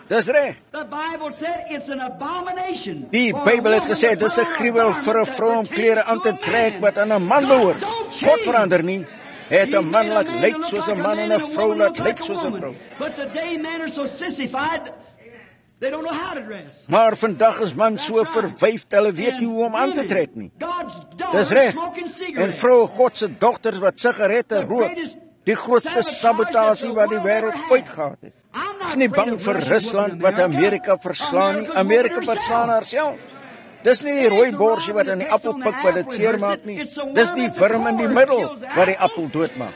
Dis reg. The Bible said it's an abomination. Die Bybel het gesê, dis 'n gruwel vir 'n vrou om klere aan te trek wat aan 'n man behoort. God verander nie. Het 'n man laat lyk soos 'n man en 'n vrou laat lyk soos 'n vrou. But today men are so sissified, they don't know how to dress. Maar vandag is man so verwyfd, hulle weet nie hoe om aan te trek nie. Dis reg. En vroue God se dogters wat sigarette rook, die grootste sabotasie wat die wêreld ooit gehad het. Ek is nie bang vir Rusland wat Amerika verslaan nie. Amerika verslaan haarself. Dis nie die rooi borsie wat aan die appel pik wat dit seermaak nie. Dis die wurm in die middel wat die appel doodmaak.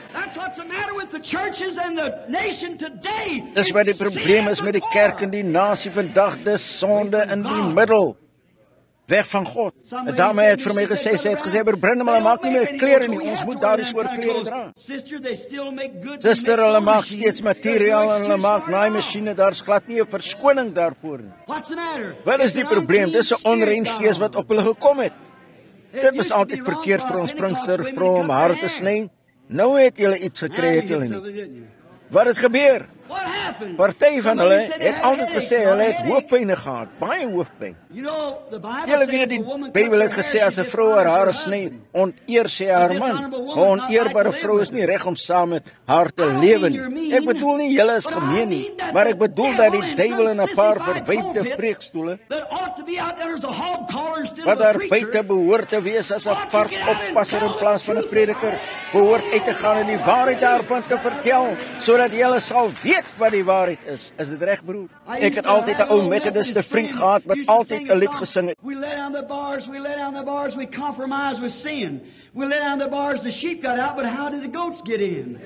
Dis wat die probleem is met die kerk en die nasie vandag, dis sonde in die middel. Weg van God. 'n Dame het vir my gesê, sy het gesê, "Brindem, hulle maak nie meer klere nie, ons moet daardie soort klere dra." Suster, hulle maak steeds materiaal en hulle maak naaimasjiene, daar's glad nie 'n verskoning daarvoor nie. Wat is die probleem? Dis 'n onrein gees wat op hulle gekom het. Dit was altyd verkeerd vir ons Pinkstervrou om hare te sny. Nou het julle iets gekry, het julle nie. Wat het gebeur? Party van hulle het altyd gesê hulle het hoofpyn gehad, baie hoofpyn. Julle weet die Bybel het gesê as 'n vrou haar hare sny, onteer sy haar man. 'n Oneerbare vrou is nie reg om saam met haar te lewe nie. Ek bedoel nie julle is gemeen nie, maar ek bedoel dat die duiwel in 'n paar verwyfde preekstoele wat daar buite behoort te wees as 'n varkoppasser in plaas van 'n prediker, behoort uit te gaan en die waarheid daarvan te vertel, sodat julle sal weet wat die waarheid is. Is dit reg, broer? Ek het altyd 'n ou Methodiste vriend gehad wat altyd 'n lied gesing het. We let down the bars, we compromise with sin. We let down the bars, the sheep got out, but how did the goats get in?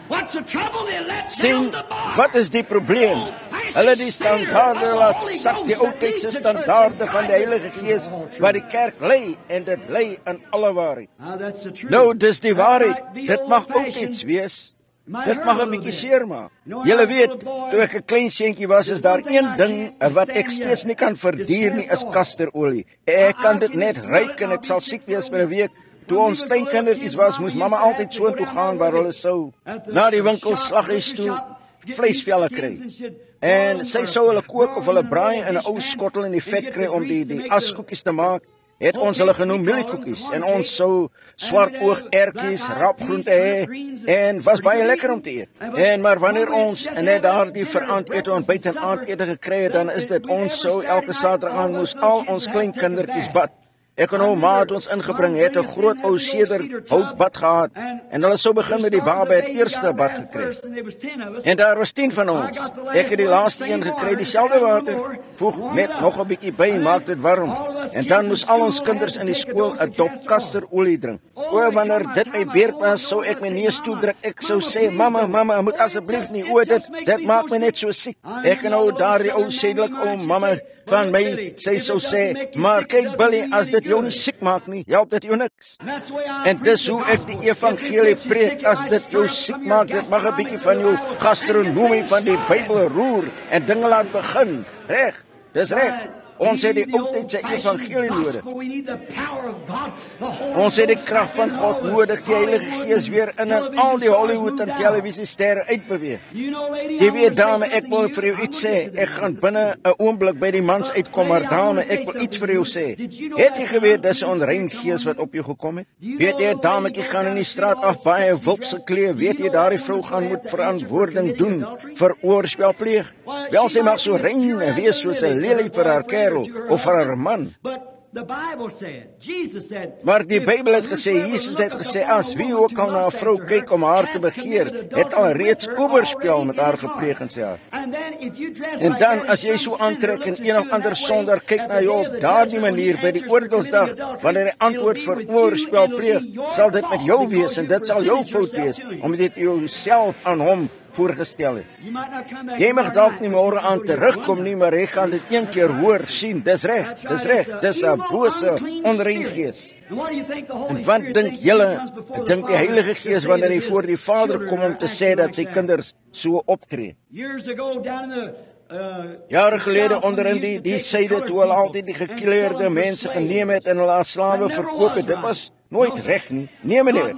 What's the trouble? They let down the bars. Wat is die probleem? Hulle die standaarde laat sak, die oudtydse standaarde van die Heilige Gees wat die kerk lei, en dit lei in alle waarheid. Nou, dis die waarheid. Dit mag ook iets wees. Dit mag 'n bietjie seer maak. Julle weet, toe ek 'n klein seentjie was, is daar een ding wat ek steeds nie kan verduur nie, is kasterolie. Ek kan dit net ruik en ek sal siek wees vir 'n week. Toe ons klein kindertjies was, moes mamma altyd so toe gaan waar hulle sou na die winkel slaghuis toe vleisvelle kry. En sy sou hulle kook of hulle braai in 'n ou skottel in die vet kry om die askoekies te maak. Het ons hulle genoem mieliekoekies en ons sou swart oog-ertjies, rapgroente hê en was baie lekker om te eet. En maar wanneer ons net daardie veraandete ontbyt en aandete gekry het, dan is dit ons sou elke Saterdag aan moes al ons klein kindertjies bad. Ek en ou ma het ons ingebring, het 'n groot ou sederhoutbad gehad en hulle sou begin met die baba het eerste bad gekry. En daar was 10 van ons. Ek het die laaste een gekry, dieselfde water, voeg net nog 'n bietjie by, maak dit warm. En dan moes al ons kinders in die skool 'n dop kasterolie drink. O, wanneer dit my beerd was, sou ek my neus toe druk. Ek sou sê, mamma, moet asseblief nie. O, dit maak my net so siek. Ek en ou daardie ou sedelike ou mamma van my, sy sou sê, maar kyk Billy, as dit jou nie siek maak nie, help dit jou niks. En dis hoe ek die evangelie preek, as dit jou siek maak, dit mag 'n bietjie van jou gastronomie van die Bybel roer en dinge laat begin. Reg, dis reg. Ons het die oudtydse evangelie nodig. Ons het die krag van God nodig, die Heilige Gees weer in en al die Hollywood en televisiesterre uitbeweeg. Jy weet, dame, ek wil vir jou iets sê. Ek gaan binne 'n oomblik by die mans uitkom, maar dame, ek wil iets vir jou sê. Het jy geweet dis 'n onrein gees wat op jou gekom het? Weet jy, dame, jy gaan in die straat af baie wils geklee. Weet jy, daardie vrou gaan moet verantwoording doen vir oorspelpleeg. Wel, sy mag so rein wees soos 'n lelie vir haar of vir haar man. Maar die Bybel het gesê, Jesus het gesê, as wie ook al na 'n vrou kyk om haar te begeer, het al reeds oorspel met haar gepleeg in sy hart. En dan, as jy so aantrek en een of ander sondaar kyk na jou op daardie manier by die oordeelsdag, wanneer hy antwoord vir oorspel pleeg, sal dit met jou wees en dit sal jou fout wees, omdat dit jouself aan hom voorgestel het. Jy mag dalk nie môre aan terugkom nie, maar jy gaan dit een keer hoor, sien, dis reg, dis 'n bose, onrein gees. En wat dink julle, dink die Heilige Gees wanneer hy voor die Vader kom om te sê dat sy kinders so optree? Jare gelede onder in die syde toe hulle altyd die gekleurde mense geneem het en hulle as slawe verkoop het, dit was nooit reg nie. Nee meneer,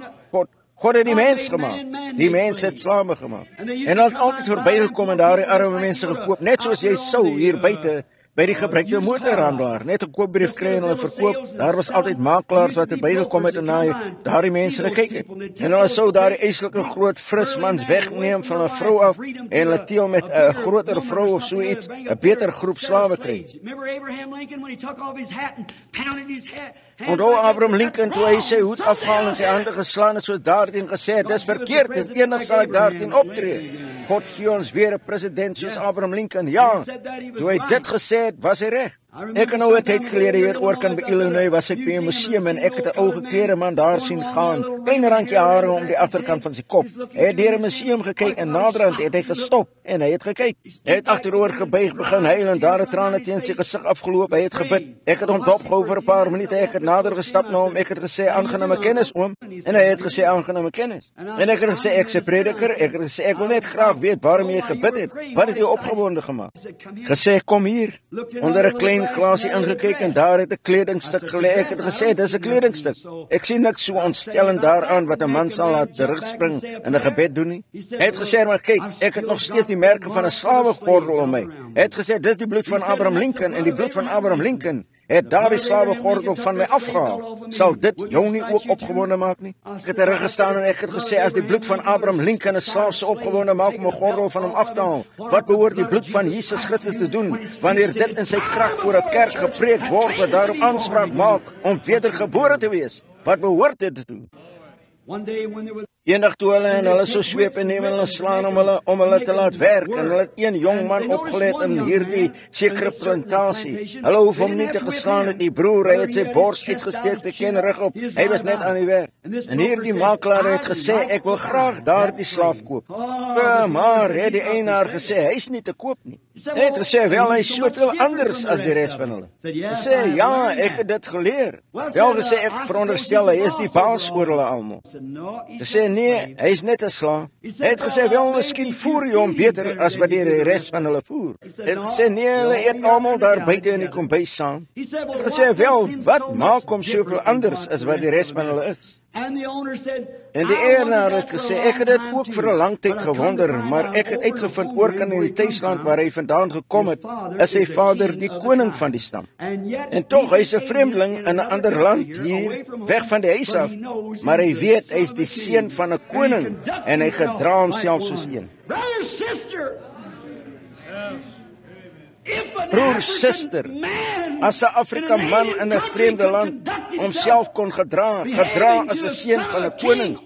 God het die mens gemaak. Die mens het slawe gemaak. En hulle het altyd verbygekom en daar die arme mense gekoop, net soos jy sou hier buite by die gebruikte motorhandelaar, net 'n koopbrief kry en hulle verkoop. Daar was altyd makelaars wat verbygekom het en na daardie mense gekyk het. En hulle sou daardie eislike groot frismans wegneem van 'n vrou af en hulle teel met 'n groter vrou of so iets, 'n beter groep slawe kry. Onthou Abraham Lincoln toe hy sy hoed afhaal en sy hande geslaan het, soos daarteen gesê het, dis verkeerd en eendag sal ek daarteen optree. God gee ons weer 'n president soos Abraham Lincoln. Ja, toe hy dit gesê het, was hy reg. Ek nou 'n tyd gelede hier oor kan by Illinois was ek by 'n museum en ek het 'n ou geklede man daar sien gaan, klein randjie hare om die agterkant van sy kop. Hy het deur 'n museum gekyk en naderhand het hy gestop en hy het gekyk. Hy het agteroor gebuig begin huil en daar het trane teen sy gesig afgeloop. Hy het gebid. Ek het hom dopgehou vir 'n paar minute. Ek het nader gestap na hom. Ek het gesê aangename kennis oom en hy het gesê aangename kennis. En ek het gesê ek se prediker. Ek het gesê ek wil net graag weet waarom jy gebid het. Wat het jou opgewonde gemaak? Gesê kom hier onder 'n klein glasie ingekyk en daar het 'n kledingstuk gelê. Ek het gesê dis 'n kledingstuk. Ek sien niks so ontstellend daaraan wat 'n man sal laat terugspring en 'n gebed doen nie. Hy het gesê maar kyk, ek het nog steeds die merke van 'n slawegordel om my. Hy het gesê dit is die bloed van Abraham Lincoln en die bloed van Abraham Lincoln het daardie slawegordel van my afgehaal. Sal dit jou nie ook opgewonde maak nie? Ek het teruggestaan en ek het gesê as die bloed van Abraham Lincoln 'n slaaf se opgewonde maak om 'n gordel van hom af te haal, wat behoort die bloed van Jesus Christus te doen wanneer dit in sy krag voor 'n kerk gepreek word wat daarop aanspraak maak om wedergebore te wees? Wat behoort dit te doen? Eendag toe hulle en hulle so sweep en neem en hulle slaan om hulle te laat werk en hulle het een jong man opgelet in hierdie sekere plantasie. Hulle hoef hom nie te geslaan het nie, broer, hy het sy bors uitgesteek, sy ken reg op, hy was net aan die werk. En hierdie makelaar het gesê, ek wil graag daardie slaaf koop. Maar het die eienaar gesê, hy is nie te koop nie. Hy het gesê, wel, hy is soveel anders as die res van hulle. Hy sê, ja, ek het dit geleer. Wel gesê, ek veronderstel, hy is die baas oor hulle almal. Hy sê, nee, hy is net 'n slaaf. Hy het gesê, wel, miskien voer jy hom beter as wat die res van hulle voer. Hy het gesê, nee, hulle eet almal daar buite in die kombuis saam. Hy het gesê, wel, wat maak hom soveel anders as wat die res van hulle is? En die eienaar het gesê, ek het dit ook vir 'n lang tyd gewonder, maar ek het uitgevind oor kan in die tuisland waar hy vandaan gekom het, is sy vader die koning van die stam. En tog, hy is 'n vreemdeling in 'n ander land hier, weg van die huis af, maar hy weet, hy is die seun van 'n koning, en hy gedra homself soos een. Broer, suster, as 'n Afrika man in 'n vreemde land homself kon gedra as 'n seun van 'n koning,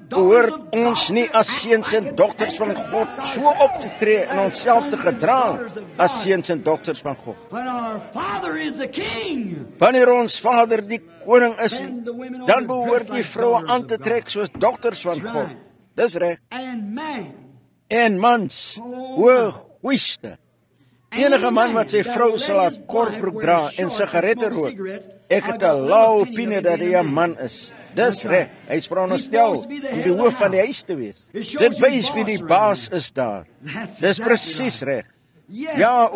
behoort ons nie as seuns en dogters van God so op te tree en onsself te gedra as seuns en dogters van God. Wanneer ons Vader die koning is, dan behoort die vroue aan te trek soos dogters van God. Dis reg. En mans, hoogste. Enige man wat sy vrou sal laat kortbroek dra en sigarette rook, ek het 'n lae opinie dat hy 'n man is. Dis reg, hy is veronderstel om die hoof van die huis te wees. Dit wys wie die baas is daar. Dis presies reg. Ja,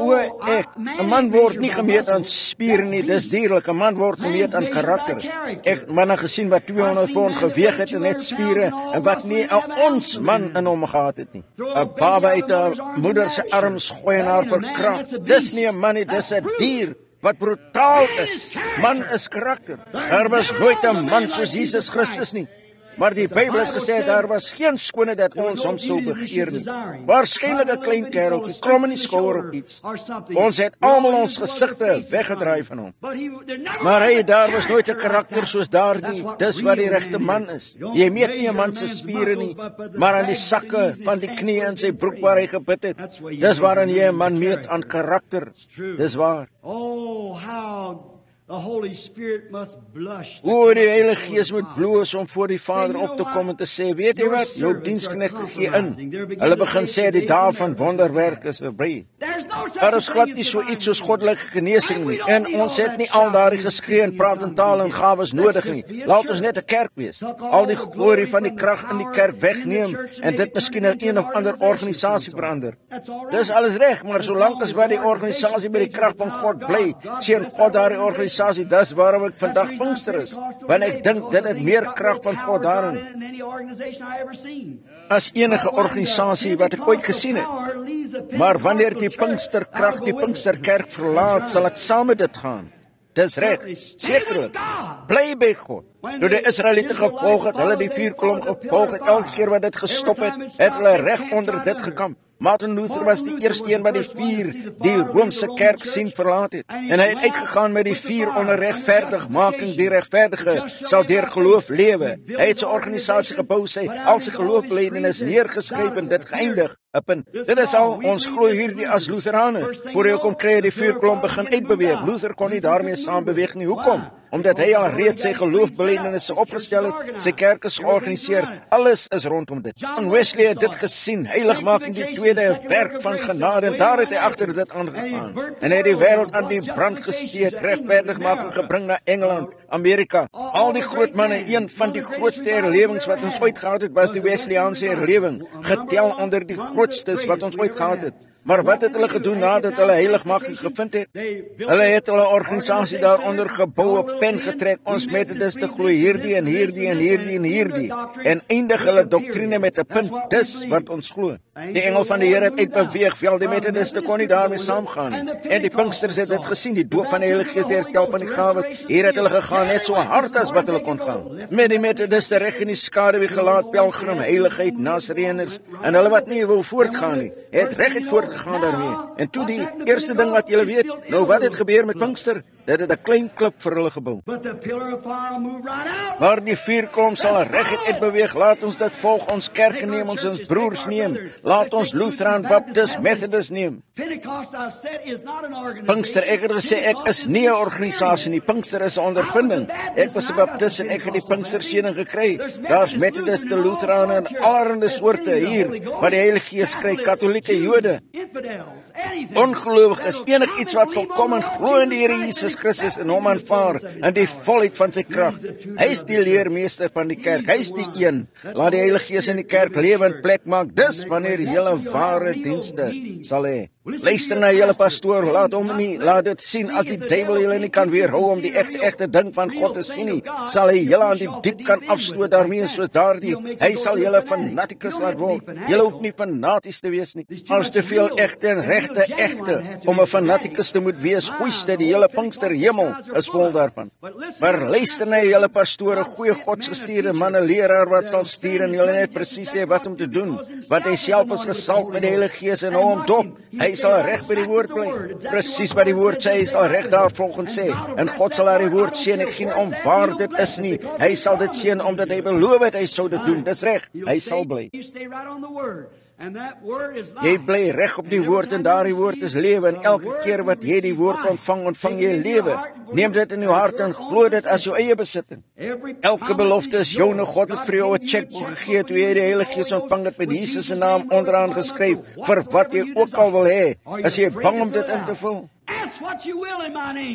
ek. 'n man word nie gemeet aan spiere nie, dis dierlik. 'n man word gemeet aan karakter. Ek het manne gesien wat 200 pond geweg het en net spiere en wat nie 'n ons man in hom gehad het nie. 'n baba uit 'n moeder se arms gooi en haar verkrag. Dis nie 'n man nie, dis 'n dier wat brutaal is. Man is karakter. Daar was nooit 'n man soos Jesus Christus nie. Maar die Bybel het gesê, daar was geen skoonheid dat ons hom sou begeer nie. Waarskynlik 'n klein kereltjie, krom in die skouer of iets. Ons het almal ons gesigte weggedraai van hom. Maar hy, daar was nooit 'n karakter soos daardie. Dis wat die regte man is. Jy meet nie 'n man se spiere nie, maar aan die sakke van die knie in sy broek waar hy gebid het. Dis waarin jy 'n man meet, aan karakter. Dis waar. O, die Heilige Gees moet bloos om voor die Vader op te kom en te sê, weet jy wat, jou diensknegte gee in. Hulle begin sê, die dae van wonderwerk is verby. Daar is glad nie so iets soos goddelike genesing nie, en ons het nie al daardie geskree en praat in tale en gawes nodig nie. Laat ons net 'n kerk wees. Al die glorie van die krag in die kerk wegneem, en dit miskien in een of ander organisasie verander. Dis alles reg, maar solank as wat die organisasie by die krag van God bly, seën God daardie organisasie. Dis waarom ek vandag Pinkster is, want ek dink dit het meer krag van God daarin as enige organisasie wat ek ooit gesien het. Maar wanneer die Pinksterkrag die Pinksterkerk verlaat, sal ek saam met dit gaan. Dis reg, sekerlik. Bly by God. Toe die Israeliete gevolg het, hulle die vuurkolom gevolg het, elke keer wat dit gestop het, het hulle reg onder dit gekamp. Martin Luther was die eerste een wat die Romeinse kerk sien verlaat het. En hy het uitgegaan met die vuur onder regverdigmaking. Die regverdige sal deur geloof lewe. Hy het sy organisasie gebou, al sy geloofbelijdenis neergeskryf en dit geëindig. Dit is al, ons glo hierdie as Lutherane. Voor hy kom kry die vuurkolom begin uitbeweeg. Luther kon nie daarmee saam beweeg nie. Hoekom? Omdat hy al reeds sy geloofbelijdenisse opgestel het, sy kerk is georganiseer, alles is rondom dit. En Wesley het dit gesien, heiligmaking die tweede werk van genade, en daar het hy agter dit aangegaan. En hy het die wêreld aan die brand gesteek, regverdigmaking gebring na Engeland, Amerika. Al die groot manne, een van die grootste herlewings wat ons ooit gehad het, was die Wesleyaanse herlewing, getel onder die grootstes wat ons ooit gehad het. Maar wat het hulle gedoen nadat hulle heiligmaking gevind het? Hulle het hulle organisasie daaronder gebou, 'n pen getrek, ons Methodiste glo hierdie en hierdie en hierdie en hierdie, en eindig hulle doktrine met 'n punt, dis wat ons glo. Die engel van die Here het uitbeweeg, wel die Methodiste kon nie daarmee saamgaan nie. En die Pinksters het dit gesien, die doop van die Heilige Gees, die herstel van die gawes, hier het hulle gegaan net so hard as wat hulle kon gaan. Met die Methodiste reg in die skaduwee gelaat, pelgrim, heiligheid, Nasareëners, en hulle wat nie wou voortgaan nie, het reguit voortgegaan daarmee. En toe die eerste ding wat julle weet, nou wat het gebeur met Pinkster? Dit het 'n klein klip vir hulle gebou. Maar die vuurkolom sal reguit uitbeweeg. Laat ons dit volg, ons kerke neem, ons broers neem. Laat ons Lutheran, Baptist, Methodist neem. Pinkster, ek het gesê, ek is nie 'n organisasie nie. Pinkster is 'n ondervinding. Ek was 'n Baptist en ek het die Pinkster seëning gekry. Daar's Methodist, Lutherane en allerlei soorte hier, wat die Heilige Gees kry, Katolieke, Jode. Ongelowig is enigiets wat sal kom en glo in die Here Jesus Christus en hom aanvaar in die volheid van sy krag. Hy is die leermeester van die kerk. Hy is die een. Laat die Heilige Gees in die kerk lewe en plek maak. Dis wanneer jy 'n ware dienste sal hê. Luister na julle pastoor, laat dit sien as die duiwel julle nie kan weerhou om die egte ding van God te sien nie, sal hy julle aan die diep kan afstoot daarmee soos daardie. Hy sal julle fanatikus laat word. Julle hoef nie fanaties te wees nie. Ons te veel egte en regte om 'n fanatikus te moet wees. Goeiste, die hele Pinkster hemel is vol daarvan. Maar luister na julle pastoor, 'n goeie godsgestuurde man, 'n leraar wat sal stuur en julle net presies sê wat om te doen, wat hy self is gesalf met die Heilige Gees en hom dop. Hy sal reg by die woord bly. Presies wat die woord sê, hy sal reg daarvolgens sê. En God sal daardie woord seën, ek geen om waar dit is nie. Hy sal dit seën omdat hy beloof het hy sou dit doen. Dis reg. Hy sal bly. Jy bly reg op die woord en daardie woord is lewe. En elke keer wat jy die woord ontvang jy lewe. Neem dit in jou hart en glo dit as jou eie besitting. Elke belofte is joune. God het vir jou 'n chequeboek gegee toe jy die Heilige Gees ontvang het met Jesus se naam onderaan geskryf vir wat jy ook al wil hê. Is jy bang om dit in te vul?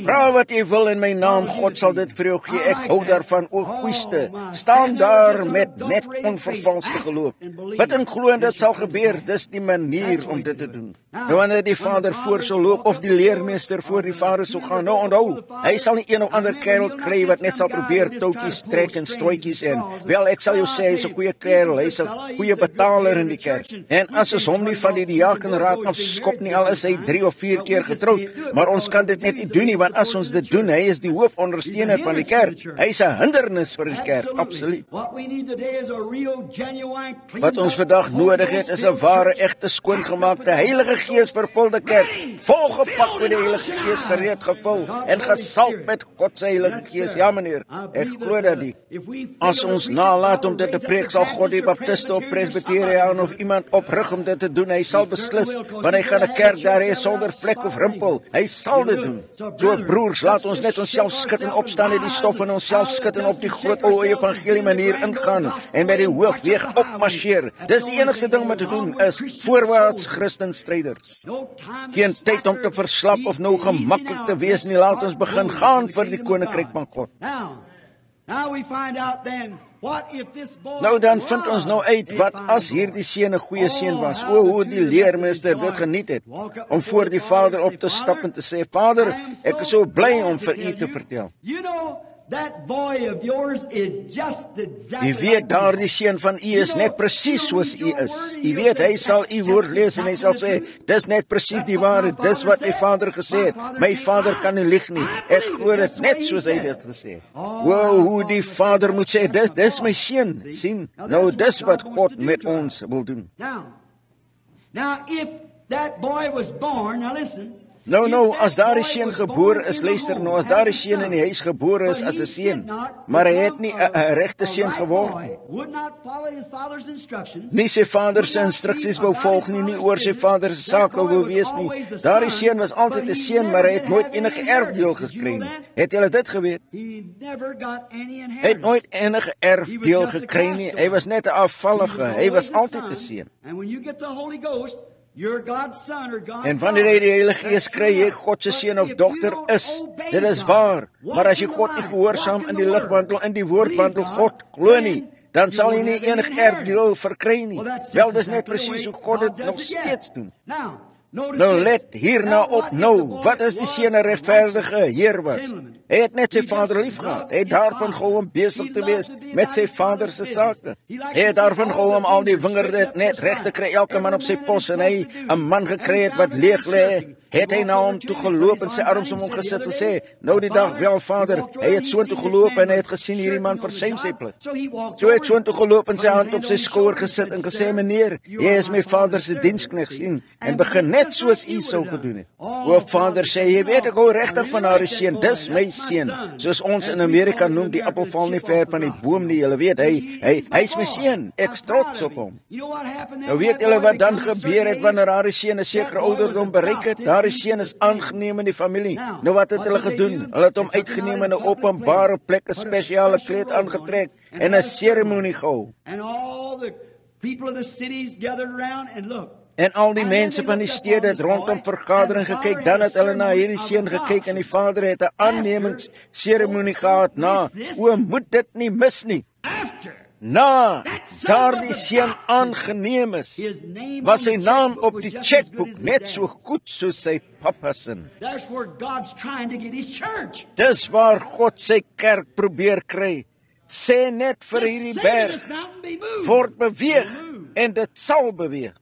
Vra wat jy wil in my naam, God sal dit vir jou gee. Ek hou daarvan, o goeiste. Staan daar met net onvervalste geloof. Bid en glo en dit sal gebeur. Dis die manier om dit te doen. Nou wanneer die Vader voor sou loop of die leermeester voor die Vader sou gaan, nou onthou, hy sal nie een of ander kerel kry wat net sal probeer touwtjies trek en strooitjies en, wel ek sal jou sê, hy is 'n goeie kerel, hy is 'n goeie betaler in die kerk. En as ons hom nie van die diakenraad afskop nie, al is hy 3 of 4 keer getroud, maar ons kan dit net nie doen nie, want as ons dit doen, hy is die hoofondersteuner van die kerk. Hy is 'n hindernis vir die kerk, absoluut. Wat ons vandag nodig het, is 'n ware, egte, skoongemaakte, Heilige Gees vervulde kerk, volgepak met die Heilige Gees, gereed gevul en gesalf met God se Heilige Gees. Ja meneer, ek glo dat die. As ons nalat om dit te preek, sal God die Baptiste of Presbyteriaan of iemand oprig om dit te doen. Hy sal beslis, want hy gaan 'n kerk daar hê sonder vlek of rimpel. Hy sal dit doen. So broers, laat ons net onsself skud en opstaan uit die stof en onsself skud en op die groot ou evangelie manier ingaan en met die hoogweeg opmarcheer. Dis die enigste ding om te doen is voorwaarts Christenstryders. Geen tyd om te verslap of nou gemaklik te wees nie. Laat ons begin gaan vir die koninkryk van God. Nou dan vind ons nou uit wat as hierdie seun 'n goeie seun was. O, hoe die leermeester dit geniet het om voor die Vader op te stap en te sê, Vader, ek is so bly om vir u te vertel. U weet, daardie seun van u is net presies soos u is. U weet, hy sal u woord lees en hy sal sê, dis net presies die waarheid, dis wat my Vader gesê het. My Vader kan nie lieg nie. Ek glo dit net soos hy dit gesê het. Wow, hoe die Vader moet sê, dis my seun. Sien, nou dis wat God met ons wil doen. Now if that boy was born, now listen, Nou, as daar 'n seun gebore is, luister nou, as daar 'n seun in die huis gebore is as 'n seun, maar hy het nie 'n regte seun geword nie sy vader se instruksies wou volg nie oor sy vader se sake wou wees nie. Daardie seun was altyd 'n seun, maar hy het nooit enige erfdeel gekry nie. Het julle dit geweet? Hy het nooit enige erfdeel gekry nie. Hy was net 'n afvallige. Hy was altyd 'n seun. En wanneer jy die Heilige Gees kry, jy God se seun of dogter is. Dit is waar. Maar as jy God nie gehoorsaam in die ligwandel, in die woordwandel God glo nie, dan sal jy nie enige erfdeel verkry nie. Wel, dis net presies hoe God dit nog steeds doen. Nou let hierna op nou. Wat is die seun 'n regverdige Heer was? Hy het net sy vader lief gehad. Hy het daarvan gehou om besig te wees met sy vader se sake. Hy het daarvan gehou om al die wingerde net reg te kry, elke man op sy pos, en hy 'n man gekry het wat leeg lê. Het hy na hom toe geloop en sy arms om hom gesit en sê, nou die dag wel Vader, hy het so toe geloop en hy het gesien hierdie man versuim sy plig. So het so toe geloop en sy hand op sy skouer gesit en gesê, meneer, jy is my Vader se diensknegt, sien, en begin net soos u sou gedoen het. O Vader sê, jy weet ek hou regtig van haar seun, dis my seun. Soos ons in Amerika noem, die appel val nie ver van die boom nie, julle weet, hy's my seun, ek's trots op hom. Nou weet julle wat dan gebeur het wanneer haar seun 'n sekere ouderdom bereik het? Daardie seun is aangeneem in die familie. Nou wat het hulle gedoen? Hulle het hom uitgeneem in 'n openbare plek, 'n spesiale kleed aangetrek en 'n seremonie gehou. En al die mense van die stede het rondom vergadering gekyk, dan het hulle na hierdie seun gekyk en die vader het 'n aannemingsseremonie gehad na, o, moet dit nie mis nie. Na daardie seun aangeneem is, was sy naam op die checkboek net so goed soos sy pappa se. Dis waar God sy kerk probeer kry. Sê net vir hierdie berg, word beweeg en dit sal beweeg.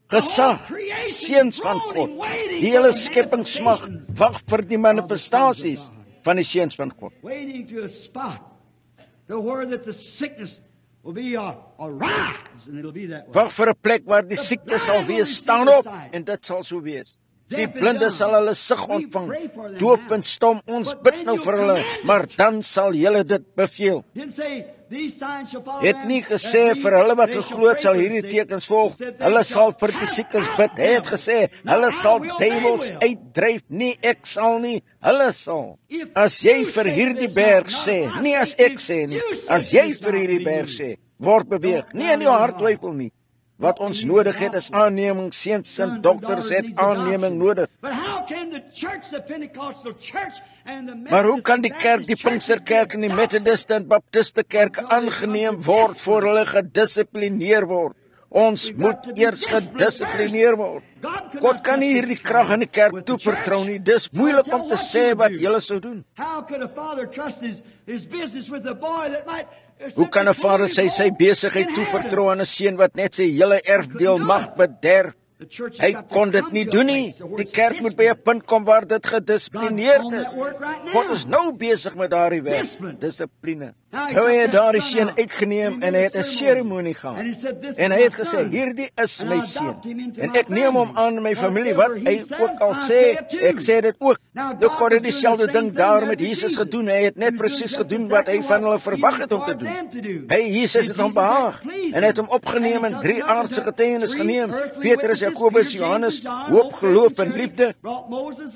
Gesag, seuns van God, die hele skepping smag, wag vir die manifestasies van die seuns van God. Wag vir 'n plek waar die siekte sal wees, staan op en dit sal so wees. Die blinde sal hulle sig ontvang, doop en stom, ons bid nou vir hulle, maar dan sal julle dit beveel. Het nie gesê vir hulle wat geglo het sal hierdie tekens volg, hulle sal vir die siekes bid. Hy het gesê, hulle sal duiwels uitdryf, nie ek sal nie, hulle sal. As jy vir hierdie berg sê, nie as ek sê nie, as jy vir hierdie berg sê, word beweeg, nie in jou hart twyfel nie. Wat ons nodig het is aanneming, seuns en dogters het aanneming nodig. Maar hoe kan die kerk, die Pinksterkerk en die Methodiste en Baptiste kerk aangeneem word voor hulle gedissiplineer word? Ons moet eers gedissiplineer word. God kan nie hierdie krag in die kerk toevertrou nie. Dis moeilik om te sê wat julle sou doen. Hoe kan 'n vader sy besigheid toevertrou aan 'n seun wat net sy hele erfdeel mag bederf? Hy kon dit nie doen nie. Die kerk moet by 'n punt kom waar dit gedissiplineerd is. God is nou besig met daardie werk, dissipline. Nou hy het daardie seun uitgeneem en hy het 'n seremonie gehad. En hy het gesê, hierdie is my seun. En ek neem hom aan in my familie, wat hy ook al sê, ek sê dit ook. Nou God het dieselfde ding daar met Jesus gedoen. Hy het net presies gedoen wat hy van hulle verwag het om te doen. Jesus het hom behaag en het hom opgeneem en 3 aardse getuienis geneem. Petrus Jakobus, Johannes, hoop, geloof en liefde.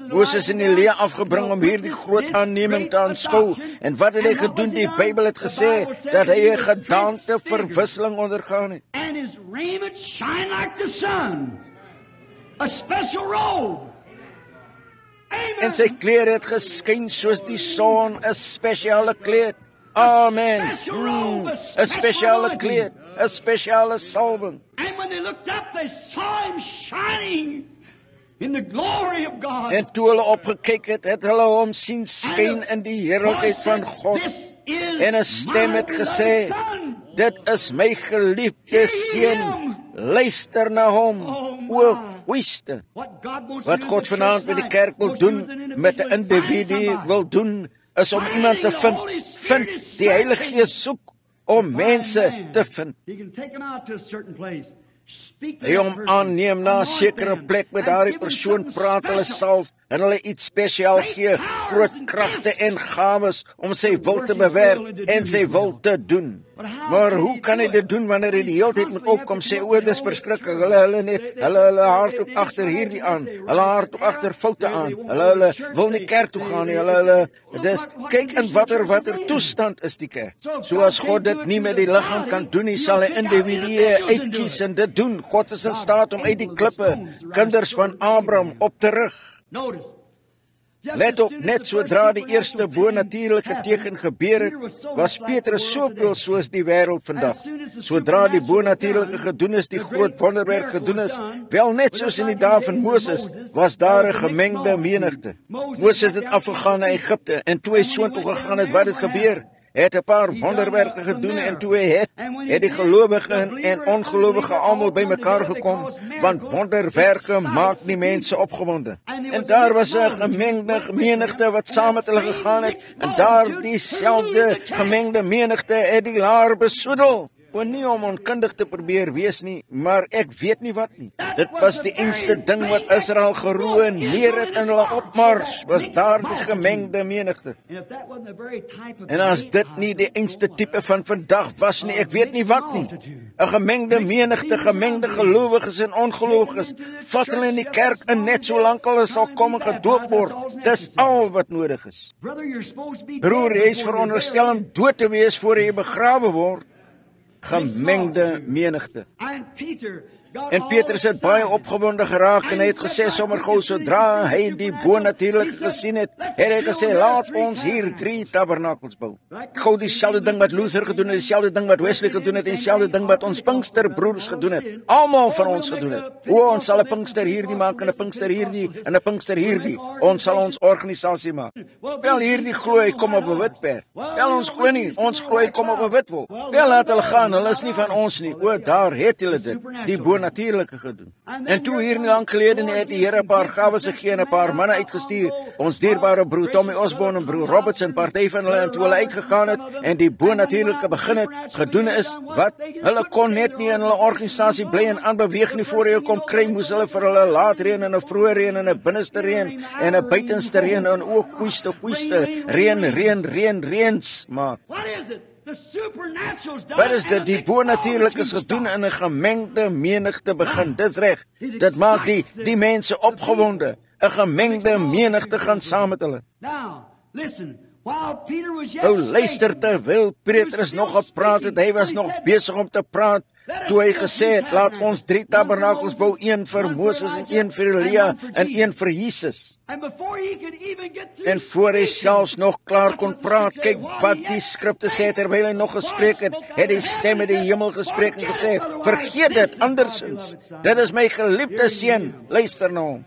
Moses en Elia afgebring om hierdie groot aanneming te aanskou. En wat het hy gedoen? Die Bybel het gesê dat hy 'n gedaanteverwisseling ondergaan het. And his raiment shine like the sun. A special robe. En sy klere het geskyn soos die son, 'n spesiale kleed. Amen. 'n spesiale kleed, 'n spesiale salwing. And when they looked up, they saw him shining in the glory of God. En toe hulle opgekyk het, het hulle hom sien skyn in die heerlikheid van God. En 'n stem het gesê, dit is my geliefde seun, luister na hom. O, wiste. Wat God vanaand met die kerk wil doen, met 'n individu wil doen, is om iemand te vind. Vind die Heilige Gees soek om mense te vind. Hy hom aanneem na 'n sekere plek met daardie persoon, praat hulle salf en hulle iets spesiaal gee, groot kragte en gawes om sy wil te bewerk en sy wil te doen. Maar hoe kan hy dit doen wanneer hy die hele tyd moet opkom sê, o, dis verskriklik, hulle hardop agter hierdie aan, hulle hardop agter foute aan, hulle wil nie kerk toe gaan nie, dis, kyk in watter toestand is die kerk. So as God dit nie met die liggaam kan doen nie, sal hy individue uitkies en dit doen. God is in staat om uit die klippe kinders van Abraham op te rig. Let op, net sodra die eerste bonatuurlike teken gebeur het, was Petrus soveel soos die wêreld vandag. Sodra die bonatuurlike gedoen is, die groot wonderwerk gedoen is, wel net soos in die dae van Moses, was daar 'n gemengde menigte. Moses het afgegaan na Egipte en toe hy soontoe gegaan het, wat het gebeur? Hy het 'n paar wonderwerke gedoen en toe hy het die gelowiges en ongelowiges almal bymekaar gekom, want wonderwerke maak die mense opgewonde. En daar was 'n gemengde menigte wat saam met hulle gegaan het, en daar dieselfde gemengde menigte het die laar besoedel. Nie om onkundig te probeer wees nie, maar ek weet nie wat nie. Dit was die enigste ding wat Israel geroe neer het in hulle opmars, was daar die gemengde menigte. En as dit nie die enigste tipe van vandag was nie, ek weet nie wat nie. 'n gemengde menigte, gemengde gelowiges en ongelowiges, vat hulle in die kerk in net so lank hulle sal kom en gedoop word. Dis al wat nodig is. Broer, jy is veronderstel om dood te wees voor jy begrawe word. Gemengde menigte. En Petrus het baie opgewonde geraak en hy het gesê sommer gou sodra hy die bonatuurlike gesien het, het hy gesê laat ons hier 3 tabernakels bou. Gou dieselfde ding wat Luther gedoen het, dieselfde ding wat Wesley gedoen het, dieselfde ding wat ons Pinksterbroers gedoen het. Almal van ons gedoen het. O, ons sal 'n Pinkster hierdie maak en 'n Pinkster hierdie en 'n Pinkster hierdie. Ons sal ons organisasie maak. Wel hierdie glo hy kom op 'n wit perd. Wel ons glo nie, ons glo hy kom op 'n wit wolk. Wel laat hulle gaan, hulle is nie van ons nie. O, daar het hulle dit. Die natuurlike gedoen. En toe hier nie lank gelede het die Here 'n paar gawes gegee en 'n paar manne uitgestuur. Ons dierbare broer Tommy Osborne en broer Robertson, party van hulle, en toe hulle uitgegaan het en die bonatuurlike begin het gedoen is, wat? Hulle kon net nie in hulle organisasie bly en aanbeweeg nie voor hy kom kry, moes hulle vir hulle laatreën en 'n vroeë reën en 'n binneste reën en 'n buitenste reën en ook koeste reëns maak. Wat is dit? Die bonatuurlik is gedoen in 'n gemengde menigte begin. Dit's reg. Dit maak die mense opgewonde. 'n Gemengde menigte gaan saam met hulle. Luister, terwyl Petrus nog gepraat het, hy was nog besig om te praat, toe hy gesê het, laat ons 3 tabernakels bou, 1 vir Moses en 1 vir Elia en 1 vir Jesus. En voor hy selfs nog klaar kon praat, kyk wat die skrifte sê, terwyl hy nog gespreek het, het die stem uit die hemel gespreek en gesê, vergeet dit, andersins, dit is my geliefde seun, luister na hom.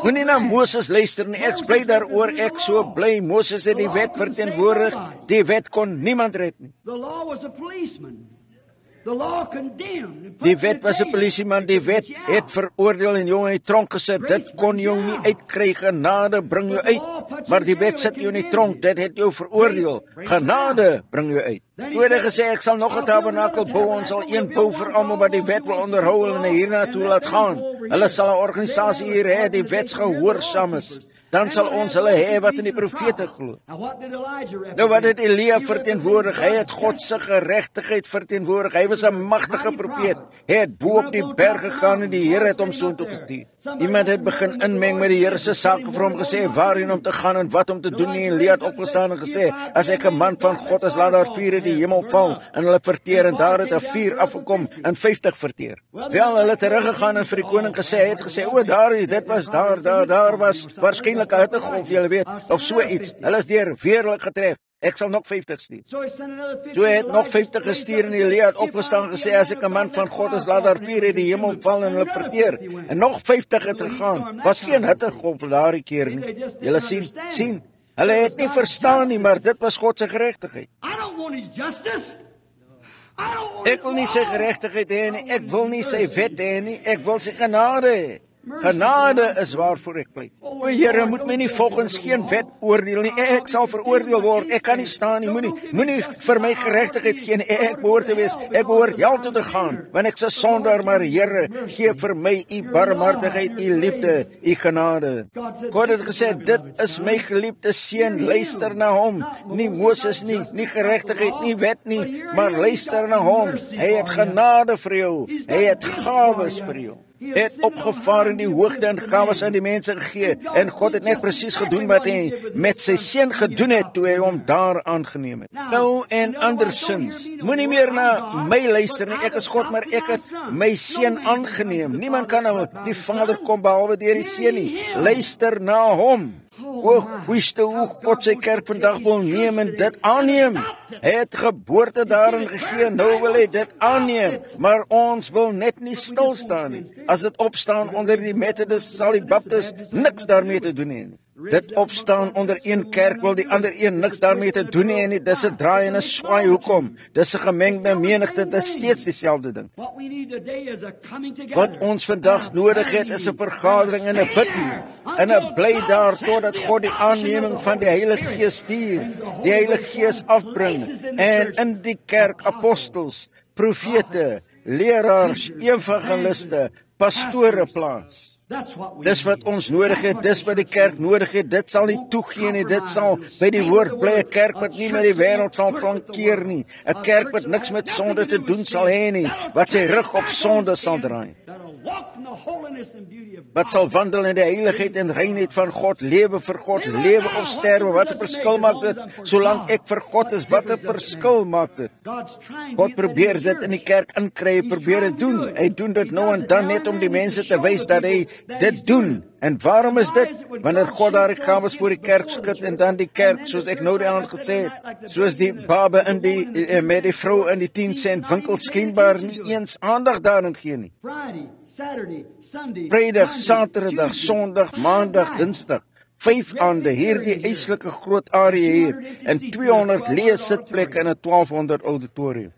Moenie na Moses luister nie, ek bly daaroor, ek so bly, Moses het die wet verteenwoordig, die wet kon niemand red nie. Die wet was 'n polisieman, die wet het veroordeel en jou in die tronk gesit, dit kon jou nie uitkry, genade bring jou uit, maar die wet sit jou in die tronk, dit het jou veroordeel, genade bring jou uit. Toe het hy gesê, ek sal nog 'n tabernakel bou, ons sal 1 bou vir almal wat die wet wil onderhou en hierna toe laat gaan. Hulle sal 'n organisasie hier hê, die wetsgehoorsaam is. dan sal ons hulle hê wat in die profete glo. Now what did Elijah represent? Nou wat het Elia verteenwoordig? Hy het God se geregtigheid verteenwoordig. Hy was 'n magtige profeet. Hy het bo op die berg gegaan en die Here het hom soontoe gestuur. Iemand het begin inmeng met die Here se sake vir hom gesê waarheen om te gaan en wat om te doen. En Elia het opgestaan en gesê: "As ek 'n man van God is, laat daar vuur uit die hemel val en hulle verteer." En daar het 'n vuur afgekom en 50 verteer. Wel, hulle het teruggegaan en vir die koning gesê, hy het gesê: "O, dit was daar was waarskynlik 'n hittegolf, jy weet, of so iets. Hulle is deur weerlik getref. Ek sal nog 50 stuur." So he sent another 50. So hy het nog 50 gestuur en Elia het opgestaan en gesê: "As ek 'n man van God is, laat daar vuur uit die hemel val en hulle verteer." En nog 50 het gegaan. Was geen hittegolf daardie keer nie. Julle sien, hulle het nie verstaan nie, maar dit was God se geregtigheid. I don't want his justice. I don't want Ek wil nie sy geregtigheid hê nie, ek wil nie sy wet hê nie, ek wil sy genade hê. Genade is waarvoor ek pleit. O Here, moet my nie volgens geen wet oordeel nie. Ek sal veroordeel word. Ek kan nie staan nie. Moenie vir my geregtigheid gee nie. Ek behoort te wees. Ek behoort hel toe te gaan, want ek's 'n sondaar, maar Here, gee vir my u barmhartigheid, u liefde, u genade. God het gesê, dit is my geliefde seun, luister na hom. Nie Moses nie geregtigheid, nie wet nie, maar luister na hom. Hy het genade vir jou. Hy het gawes vir jou. Hy het opgevaar in die hoogte en gawes aan die mense gegee. En God het net presies gedoen wat hy met sy seun gedoen het toe hy hom daar aangeneem het. Nou en andersins, moenie meer na my luister nie. Ek is God, maar ek het my seun aangeneem. Niemand kan na die Vader kom behalwe deur die seun nie. Luister na hom. O, wiste hoe God sy kerk vandag wil neem en dit aanneem. Hy het geboorte daarin gegee, nou wil hy dit aanneem. Maar ons wil net nie stil staan nie. As dit opstaan onder die Methodist, sal die Baptist niks daarmee te doen hê nie. Dit opstaan onder een kerk wil die ander een niks daarmee te doen hê nie. Dis 'n draai en 'n swaai. Hoekom? Dis 'n gemengde menigte, dis steeds dieselfde ding. Wat ons vandag nodig het is 'n vergadering en 'n bid hier. En 'n bly daar totdat God die aanneming van die Heilige Gees stuur, die Heilige Gees afbring en in die kerk apostels, profete, leraars, evangeliste, pastore plaas. Dis wat ons nodig het, dis wat die kerk nodig het. Dit sal nie toegee nie, dit sal by die woord bly. 'n Kerk wat nie met die wêreld sal flankeer nie, 'n kerk wat niks met sonde te doen sal hê nie, wat sy rug op sonde sal draai, wat sal wandel in die heiligheid en reinheid van God, lewe vir God, lewe of sterwe. Wat 'n verskil maak dit? Solank ek vir God is, wat 'n verskil maak dit? God probeer dit in die kerk inkry, probeer dit doen. Hy doen dit nou en dan net om die mense te wys dat hy dit doen. En waarom is dit? Wanneer God daar die gawes voor die kerk skud en dan die kerk, soos ek nou die aand gesê het, soos die babe in die met die vrou in die 10 sent winkel skynbaar nie eens aandag daarin gee nie. Vrydag, Saterdag, Sondag, Maandag, Dinsdag, 5 aande, hierdie eislike groot area hier, en 200 leesitplekke in 'n 1200 auditorium.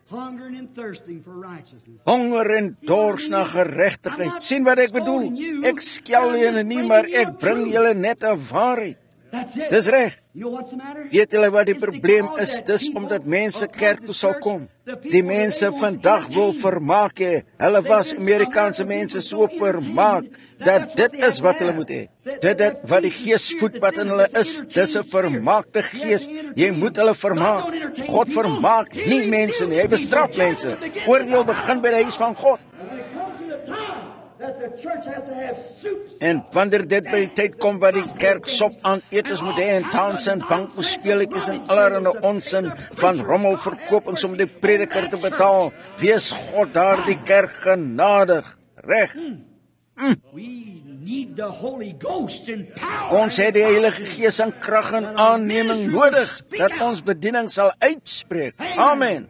Honger en dors na geregtigheid. Sien wat ek bedoel? Ek skel julle nie, maar ek bring julle net 'n waarheid. Dis reg. Weet julle wat die probleem is? Dis omdat mense kerk toe sal kom. Die mense vandag wil vermaak hê. Hulle was Amerikaanse mense so vermaak dat dit is wat hulle moet hê. Dit wat die gees voed wat in hulle is. Dis 'n vermaakte gees. Jy moet hulle vermaak. God vermaak nie mense nie. Hy bestraf mense. Oordeel begin by die huis van God. En wanneer dit by die tyd kom wat die kerk sop aan etes moet hê en danse en bankbespeletjies en allerlei onsin van rommelverkopings om die prediker te betaal, wees God daar die kerk genadig. Reg. Ons het die Heilige Gees in krag en aanneming nodig dat ons bediening sal uitspreek. Amen.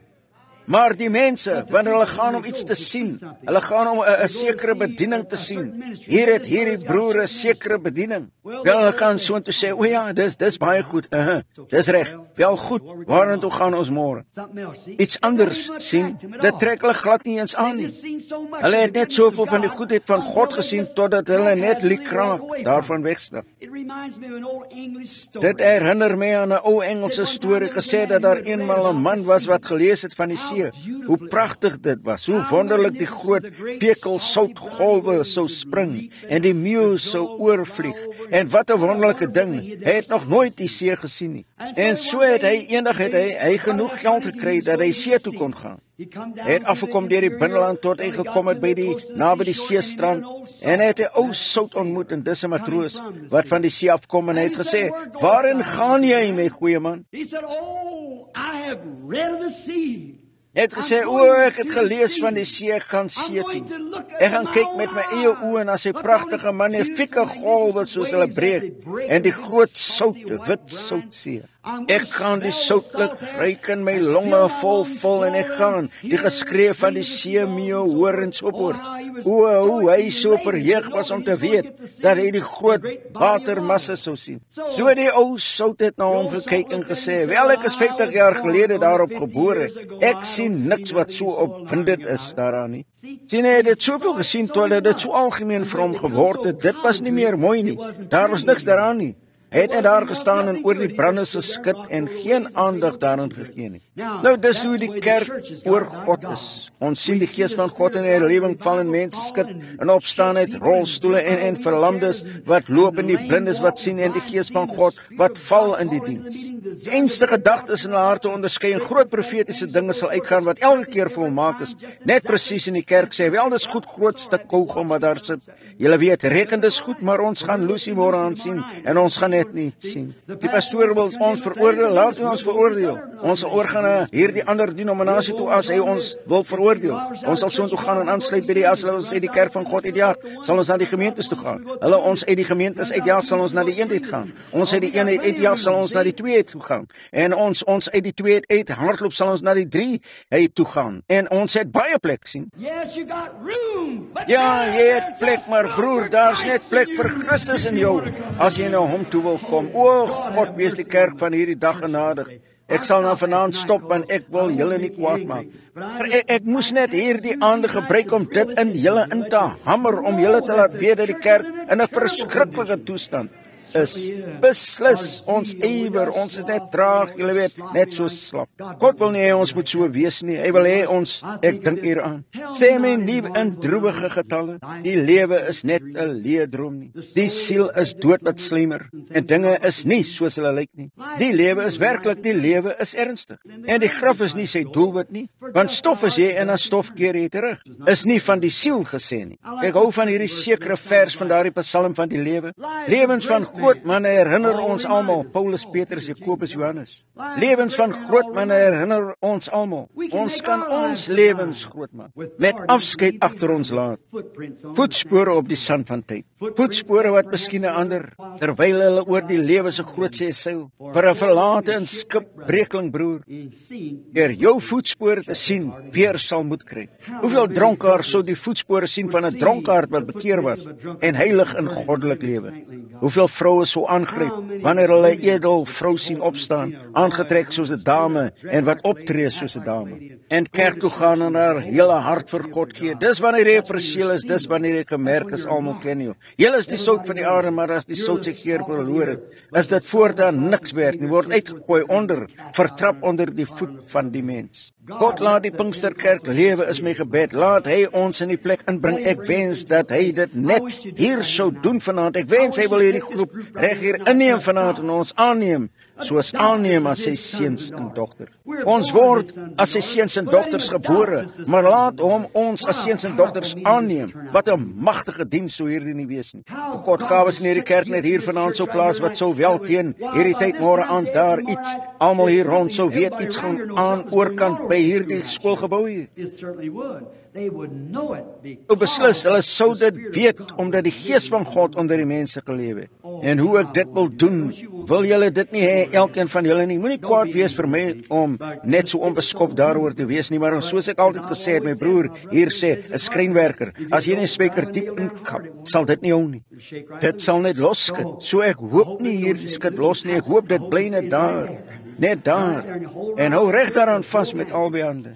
Maar die mense, wanneer hulle gaan om iets te sien, hulle gaan om 'n sekere bediening te sien. Hier het hierdie broer 'n sekere bediening. Wel, hulle kan so toe sê, o ja, dis baie goed. Dis reg. Wel goed, waarheen gaan ons môre? Iets anders sien, dit trek hulle glad nie eens aan nie. Hulle het net soveel van die goedheid van God gesien, totdat hulle net liekraak daarvan wegstap. Dit herinner my aan 'n ou Engelse storie, gesê dat daar eenmal 'n man was wat gelees het van die see. Hoe pragtig dit was, hoe wonderlik die groot pekel soutgolwe sou spring en die meeu sou oorvlieg. En wat 'n wonderlike ding, hy het nog nooit die see gesien nie. En so het hy genoeg geld gekry dat hy see toe kon gaan. Hy het afgekom deur die binneland tot hy gekom het naby die seestrand en hy het 'n ou sout ontmoet en dis 'n matroos wat van die see afkom en hy het gesê, "Waarin gaan jy, my goeie man?" Hy het gesê, "Ek het gelees van die see, ek gaan see toe. Ek gaan kyk met my eie oë na sy pragtige magnifieke golwe soos hulle breek en die groot wit soutsee. Ek gaan die soutlik ruik in my longe vol en ek gaan die geskreeu van die seemeeu hoor en so voort." Hoe hy so verheug was om te weet dat hy die groot watermasse sou sien. So die ou sout het na hom gekyk en gesê, "Wel, ek is 50 jaar gelede daarop gebore. Ek sien niks wat so opwindend is daaraan nie." Sien, hy het dit soveel gesien totdat dit so algemeen vir hom geword het. Dit was nie meer mooi nie. Daar was niks daaraan nie. Hy het net daar gestaan en oor die branders geskit en geen aandag daaraan gegee nie. Nou, dis hoe die kerk oor God is. Ons sien die gees van God in die herlewing val en mense skit en opstaan uit rolstoele en verlamdes wat loop en die blindes wat sien en die gees van God wat val in die diens. Die einste gedagtes in hulle harte onderskei en groot profetiese dinge sal uitgaan wat elke keer volmaak is. Net presies in die kerk sê, "Wel, dis goed, groot stuk kougom wat daar sit. Julle weet, reken dis goed, maar ons gaan Lucy môre aan sien en ons gaan net nie sien. Die pastoor wil ons veroordeel, laat ons veroordeel. Ons sal oorgaan na hierdie ander denominasie toe as hy ons wil veroordeel. Ons sal so toe gaan en aansluit by die as hulle ons uit die kerk van God uitjaag, sal ons na die gemeentes toe gaan. Hulle ons uit die gemeentes uitjaag, sal ons na die eenheid gaan. Ons uit die eenheid uitjaag, sal ons na die tweeheid toe gaan. En ons uit die tweeheid uit hardloop, sal ons na die drieheid toe gaan. En ons het baie plek, sien. Ja, jy het plek, maar broer, daar's net plek vir Christus in jou, as jy na hom toe wil kom. O God, wees die kerk van hierdie dag genadig. Ek sal nou vanaand stop, want ek wil julle nie kwaad maak. Maar ek moes net hierdie aande gebruik om dit in julle in te hamer, om julle te laat weet dat die kerk in 'n verskriklike toestand is. Beslis ons ywer, ons is net traag, julle weet, net so slap. God wil nie hê ons moet so wees nie. Hy wil hê ons, ek dink hieraan, sê my nie in droewige getalle, die lewe is net 'n leedroom nie. Die siel is dood met slymer en dinge is nie soos hulle lyk nie. Die lewe is werklik, die lewe is ernstig. En die graf is nie sy doelwit nie, want stof is jy en as stof keer jy terug. Is nie van die siel gesê nie. Ek hou van hierdie sekere vers van daardie Psalm van die lewe. Lewens van groot manne herinner ons almal, Paulus, Petrus, Jakobus, Johannes. Lewens van groot manne herinner ons almal. Ons kan ons lewens groot maak met afskeid agter ons laat. Voetspore op die sand van tyd. Voetspore wat miskien 'n ander, terwyl hulle oor die lewe se groot see seil, vir 'n verlate en skipbreekling broer. Eer jou voetspore te sien, weer sal moet kry. Hoeveel dronkaards sou die voetspore sien van 'n dronkaard wat bekeer was en heilig in goddelik lewe? Hoeveel vroue sou aangryp wanneer hulle 'n edel vrou sien opstaan, aangetrek soos 'n dame en wat optree soos 'n dame, en kerk toe gaan en haar hele hart vir God gee. Dis wanneer jy perseel is, dis wanneer jy gemerk is almal ken jou. Julle is die sout van die aarde, maar as die sout sy geur verloor het, is dit voortaan niks werd nie, word uitgegooi vertrap onder die voet van die mens. God laat die Pinksterkerk lewe is my gebed. Laat hy ons in die plek inbring. Ek wens dat hy dit net hier sou doen vanaand. Ek wens hy wil hierdie groep reg hier inneem vanaand en ons aanneem, soos aanneem as sy seuns en dogters. Ons word as sy seuns en dogters gebore, maar laat hom ons as seuns en dogters aanneem. Wat 'n magtige diens sou hierdie nie wees nie. God gawes in hierdie kerk net hier vanaand sou plaas wat sou wel teen hierdie tyd môre aan daar iets almal hier rond sou weet iets gaan aan oorkant by hierdie skoolgebou hier. Beslis, hulle sou dit weet omdat die gees van God onder die mense geleef het. En hoe ek dit wil doen, wil julle dit nie hê, elkeen van julle nie. Moenie kwaad wees vir my om net so onbeskof daaroor te wees nie, maar soos ek altyd gesê het, my broer hier sê, 'n skrynwerker, as jy 'n spyker diep inkap, sal dit nie hou nie. Dit sal net losskit. So ek hoop nie hierdie skit los nie, ek hoop dit bly net daar. Net daar. En hou reg daaraan vas met albei hande.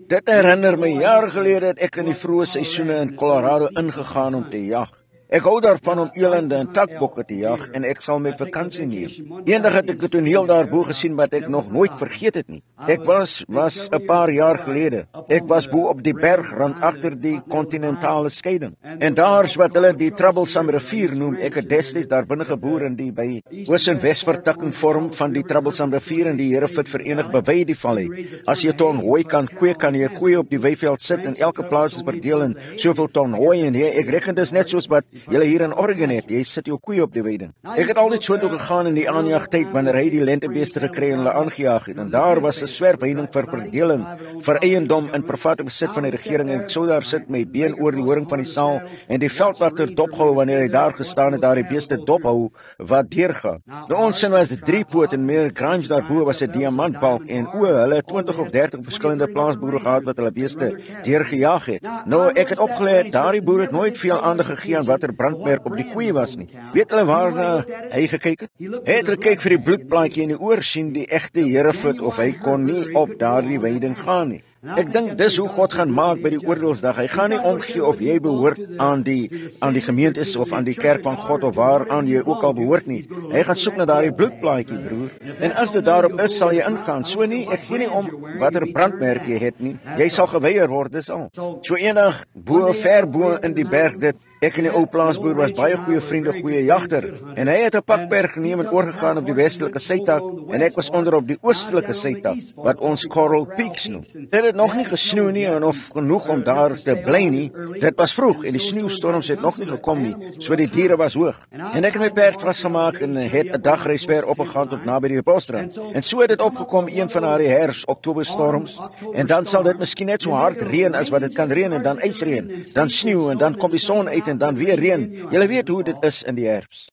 Dit herinner my, jaar gelede het ek in die vroeë seisoene in Colorado ingegaan om te jag. Ek hou daarvan om elande en takbokke te jag en ek sal my vakansie neem. Eendag het ek 'n toneel daarbo gesien wat ek nog nooit vergeet het nie. Ek was 'n paar jaar gelede. Ek was bo op die bergrand agter die kontinentale skeiding. En daar's wat hulle die Troublesome rivier noem. Ek het destyds daar binne geboor in die by oos en wesvertakking vorm van die Troublesome rivier en die Here het verenig bewei die vallei. As jy ton hooi kan kweek, kan jy 'n koei op die weiveld sit en elke plaas is verdeel in soveel ton hooi en ek reken dis net soos wat julle hier in Oregon het. Jy sit jou koei op die weiding. Ek het altyd so toe gegaan in die aanjagtyd wanneer hy die lentebeeste gekry en hulle aangejaag het. En daar was 'n swerp heining vir verdeling vir eiendom in private besit van die regering en ek sou daar sit met been oor die horing van die saal en die veldwagter dophou wanneer hy daar gestaan het, daar die beeste dophou wat deurgaan. Nou ons sin was 3 poot en meer Grimes daarbo was 'n diamantbalk en hulle 20 of 30 verskillende plaasboere gehad wat hulle beeste deurgejaag het. Nou ek het opgeleer daardie boer het nooit veel aandag gegee aan watter brandmerk op die koei was nie. Weet hulle waarna hy gekyk het? Hy het gekyk vir die bloedplaatjie in die oor sien die egte Hereford of hy kon nie op daardie weiding gaan nie. Ek dink dis hoe God gaan maak by die oordeelsdag. Hy gaan nie omgee of jy behoort aan die gemeentes of aan die kerk van God of waaraan jy ook al behoort nie. Hy gaan soek na daardie bloedplaatjie, broer. En as dit daarop is, sal jy ingaan. So nie, ek gee nie om watter brandmerk jy het nie. Jy sal geweier word, dis al. So eendag ver bo in die berg dit ek en die ou plaasboer was baie goeie vriende, goeie jagter. En hy het 'n pakberg geneem en oorgegaan op die westelike sytak en ek was onder op die oostelike sytak wat ons Coral Peaks noem. Dit het nog nie gesnoe nie en of genoeg om daar te bly nie. Dit was vroeg en die sneeustorms het nog nie gekom nie, so die diere was hoog. En ek het my perd vasgemaak en het 'n dagreis ver opgegaan tot naby die bosrand. En so het dit opgekom een van daardie herfs-oktoberstorms en dan sal dit miskien net so hard reën as wat dit kan reën en dan ysreën, dan sneeu en dan kom die son uit en dan weer reën. Julle weet hoe dit is in die herfs.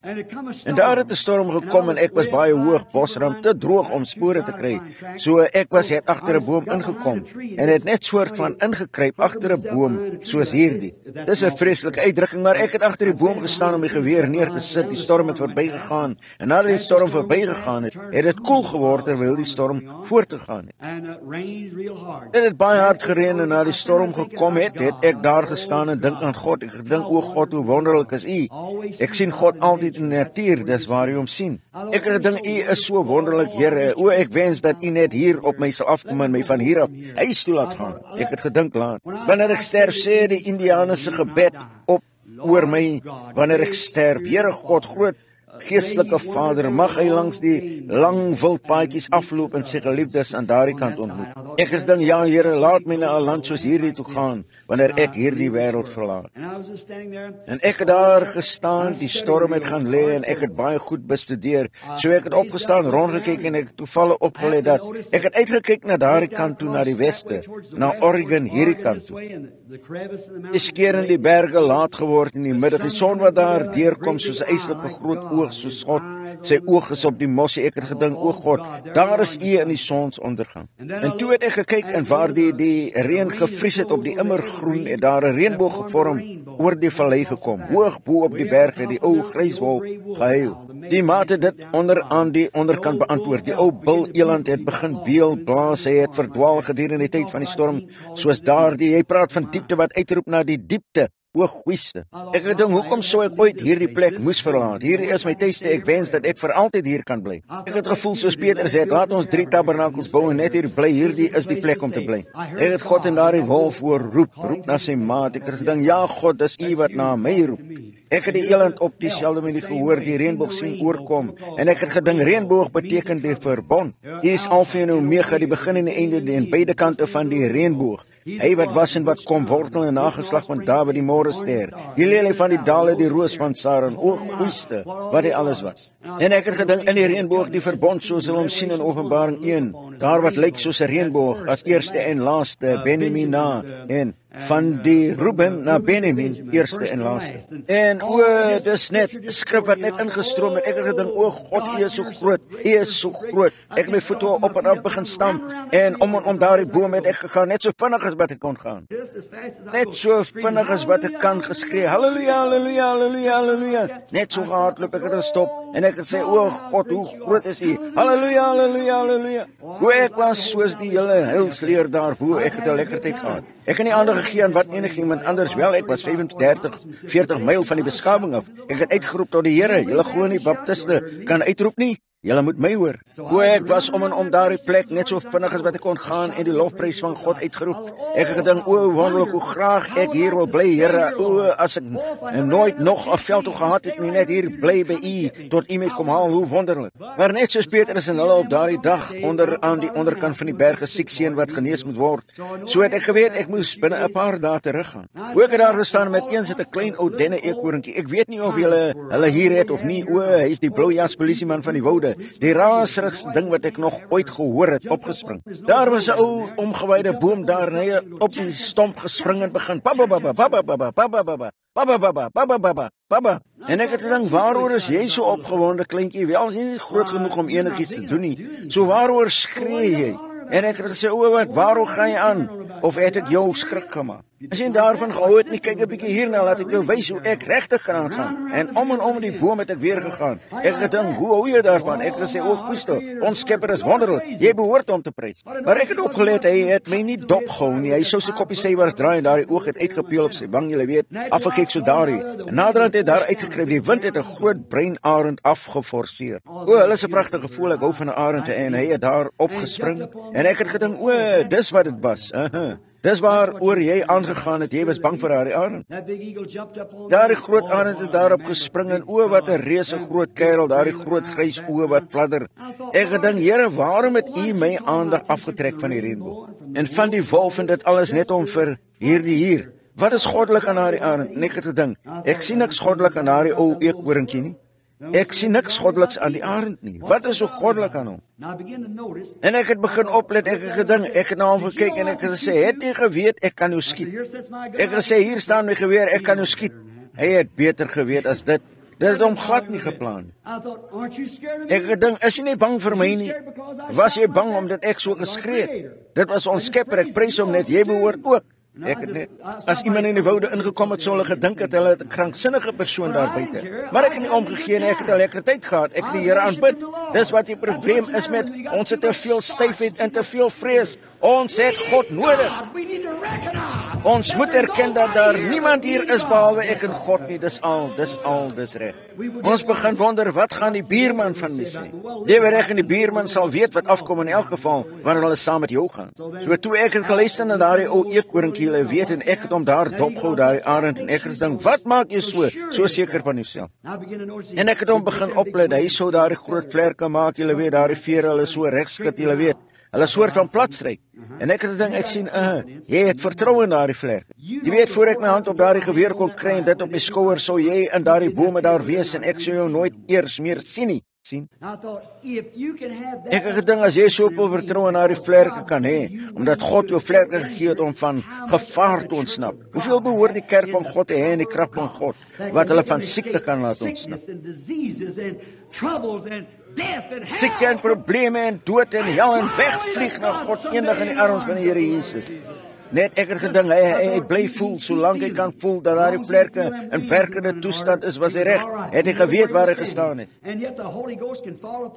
En daar het 'n storm gekom en ek was baie hoog, bosrand te droog om spore te kry. So ek het agter 'n boom ingekom en het net soort van ingekruip agter 'n boom soos hierdie. Dis 'n vreeslike uitdrukking, maar ek het agter die boom gestaan om my geweer neer te sit. Die storm het verbygegaan en nadat die storm verbygegaan het, het dit koel geword terwyl die storm voortgegaan het. Dit het baie hard gereën en na die storm gekom het ek daar gestaan en dink aan God. Ek dink, o God, hoe wonderlik is U. Ek sien God altyd in die natuur, dis waar U hom sien. Ek het gedink, U is so wonderlik, Here. O, ek wens dat U net hier op my sal afkom en my van hier af huis toe laat gaan. Ek het gedink laat. Wanneer ek sterf, sê die Indiane se gebed op oor my. Wanneer ek sterf, Here God, groot geestelike Vader, mag hy langs die lang wildpaadjies afloop en sy geliefdes aan daardie kant ontmoet. Ek het gedink, ja Here, laat my na 'n land soos hierdie toe gaan, wanneer ek hierdie wêreld verlaat. En ek het daar gestaan, die storm het gaan lê en ek het baie goed bestudeer. So ek het opgestaan, rondgekyk en ek het toevallig opgelet dat ek het uitgekyk na daardie kant toe, na die weste, na Oregon, hierdie kant toe. Die skeer in die berge laat geword in die middag, die son wat daar deurkom soos 'n yslike groot oog, soos God, sy oog is op die mossie. Ek het gedink, o God, daar is U in die sonsondergang. En toe het ek gekyk en waar die reën gevries het op die immergroen, het daar 'n reënboog gevorm oor die vallei gekom. Hoog bo op die berge, die ou gryswolk gehuil. Die maat het dit aan die onderkant beantwoord. Die ou bil eland het begin beel blaas. Hy het verdwaal gedurende die tyd van die storm, soos daardie, hy praat van diepte wat uitroep na die diepte. O, goeieste. Ek het gedink, hoekom sou ek ooit hierdie plek moes verlaat? Hierdie is my tuiste, ek wens dat ek vir altyd hier kan bly. Ek het gevoel soos Petrus het, laat ons 3 tabernakels bou en net hier bly, hierdie is die plek om te bly. Ek het God in daardie wolf hoor roep na sy maat. Ek het gedink, ja God, dis U wat na my roep. Ek het die eland op dieselfde manier gehoor, die reënboog sien oorkom, en ek het gedink, reënboog beteken die verbond. U is Alfa en Omega, die begin en die einde, en beide kante van die reënboog. Hy wat was en wat kom, wortel en nageslag van Dawid, die morgenster, die lelie van die dale, die roos van Saron, o goeiste, wat hy alles was. En ek het gedink, in die reënboog die verbond, soos hulle hom sien in Openbaring 1, daar wat lyk soos 'n reënboog, as eerste en laaste, Benjamin na, en van die Reuben na Benjamin, eerste en laaste. En o, dis net skrif wat net ingestroom het. Ek het gedink, o God, U is so groot, U is so groot. Ek het my voete op en af begin stamp, en om daardie boom het ek gegaan, net so vinnig as wat ek kon gaan. Net so vinnig as wat ek kan geskree, halleluja, halleluja, halleluja, halleluja. Net so gehardloop, ek het gestop, en ek het sê, o God, hoe groot is U, halleluja, halleluja, halleluja. Hoe ek was soos die hele heilsleer daarbo, ek het 'n lekker tyd gehad. Ek het nie ander gegee aan wat enigiemand anders wel. Ek was 40 myl van die beskawing af. Ek het uitgeroep tot die Here, julle glo nie baptiste kan uitroep nie. Julle moet my hoor. O, ek was om en om daardie plek net so vinnig as wat ek kon gaan en die lofprys van God uitgeroep. Ek het gedink, o, wonderlik hoe graag ek hier wil bly, Here. O, as ek nooit nog 'n veld toe gehad het nie, net hier bly by U tot U my kom haal, hoe wonderlik. Maar net soos Petrus en hulle op daardie dag aan die onderkant van die berg siek seun wat genees moet word. So het ek geweet ek moes binne 'n paar dae teruggaan. Hoe ek daar gestaan met eens het 'n klein ou denne eekhoorntjie. Ek weet nie of julle hulle hier het of nie. O, hy is die blou jas polisieman van die woude. Die raserigste ding wat ek nog ooit gehoor het, opgespring. Daar was 'n ou omgewyde boom daar en hy op die stomp gespring en begin baba baba baba baba baba baba baba baba baba baba baba. En ek het gedink, waaroor is jy so opgewonde kleintjie? Wel, is nie groot genoeg om enigiets te doen nie. So waaroor skree jy? En ek het gesê, o wat, waaroor gaan jy aan? Of het ek jou skrik gemaak? As jy daarvan gehou het, nie kyk 'n bietjie hierna, laat ek jou wys hoe ek regtig kan aangaan. En om die boom het ek weer gegaan. Ek het gedink, hoe hou jy daarvan? Ek het gesê, o Christo, ons Skepper is wonderlik. Jy behoort om te prys. Maar ek het opgelet, hy het my nie dopgehou nie. Hy sou sy koppie suiwer draai en daardie oog het uitgepeel op sy wang, julle weet, afgekyk so daardie. En naderhand het daar uitgekruip, die wind het 'n groot breinarend afgeforceer. O, hulle is 'n pragtige voël, ek hou van 'n arend en hy het daar opgespring. En ek het gedink, o, dis wat dit was. Dis waaroor jy aangegaan het, jy was bang vir daardie arend. Daardie groot arend het daarop gespring en o, wat 'n reuse groot kerel, daardie groot grys oë wat fladder. Ek gedink, Here, waarom het U my aandag afgetrek van die reënboog? En van die wolf en dit alles net om vir hierdie hier. Wat is goddelik aan daardie arend? En ek het gedink, ek sien niks goddelik aan daardie ou eekhoorntjie nie. Ek sien niks goddeliks aan die arend nie. Wat is so goddelik aan hom? En ek het begin oplet, ek het gedink, ek het na hom gekyk en ek het gesê, het jy geweet ek kan jou skiet? Ek het gesê, hier staan my geweer, ek kan jou skiet. Hy het beter geweet as dit. Dit het hom glad nie geplan. Ek het gedink, is jy nie bang vir my nie? Was jy bang omdat ek so geskree het? Dit was ons Skepper, ek prys hom net, jy behoort ook. Ek het net, as iemand in die woude ingekom het, sou hulle gedink het hulle het 'n kranksinnige persoon daar buite. Maar ek het nie omgegee nie, ek het 'n lekker tyd gehad. Ek het die Here aanbid. Dis wat die probleem is met ons het te veel styfheid en te veel vrees. Ons het God nodig. Ons moet erken dat daar niemand hier is behalwe ek en God nie. Dis reg. Ons begin wonder, wat gaan die buurman van my sê? Jy weet reg, en die buurman sal weet wat afkom in elk geval wanneer hulle saam met jou gaan. So toe ek het geluister na daardie ou eekhoorntjie, hulle weet, en ek het hom daar dopgehou, daardie arend, en ek het gedink, wat maak jy so seker van jouself? En ek het hom begin oplet, hy sou daardie groot vlerke maak, julle weet, daardie vere, hulle so regskit, julle weet. Hulle soort van platstryk. En ek het gedink, ek sien, jy het vertroue in daardie vlerke. Jy weet, voor ek my hand op daardie geweer kon kry en dit op my skouer, sou jy in daardie bome daar wees en ek sou jou nooit eers meer sien nie. Sien? Ek het gedink, as jy soveel vertroue in daardie vlerke kan hê, omdat God jou vlerke gegee het om van gevaar te ontsnap. Hoeveel behoort die kerk van God te hê en die krag van God, wat hulle van siekte kan laat ontsnap? Siekte en probleme en dood en hel en wegvlieg na God eendag in die arms van die Here Jesus. Net ek het gedink, hy bly voel, solank hy kan voel dat daardie vlerke in werkende toestand is, was hy reg. Het hy geweet waar hy gestaan het.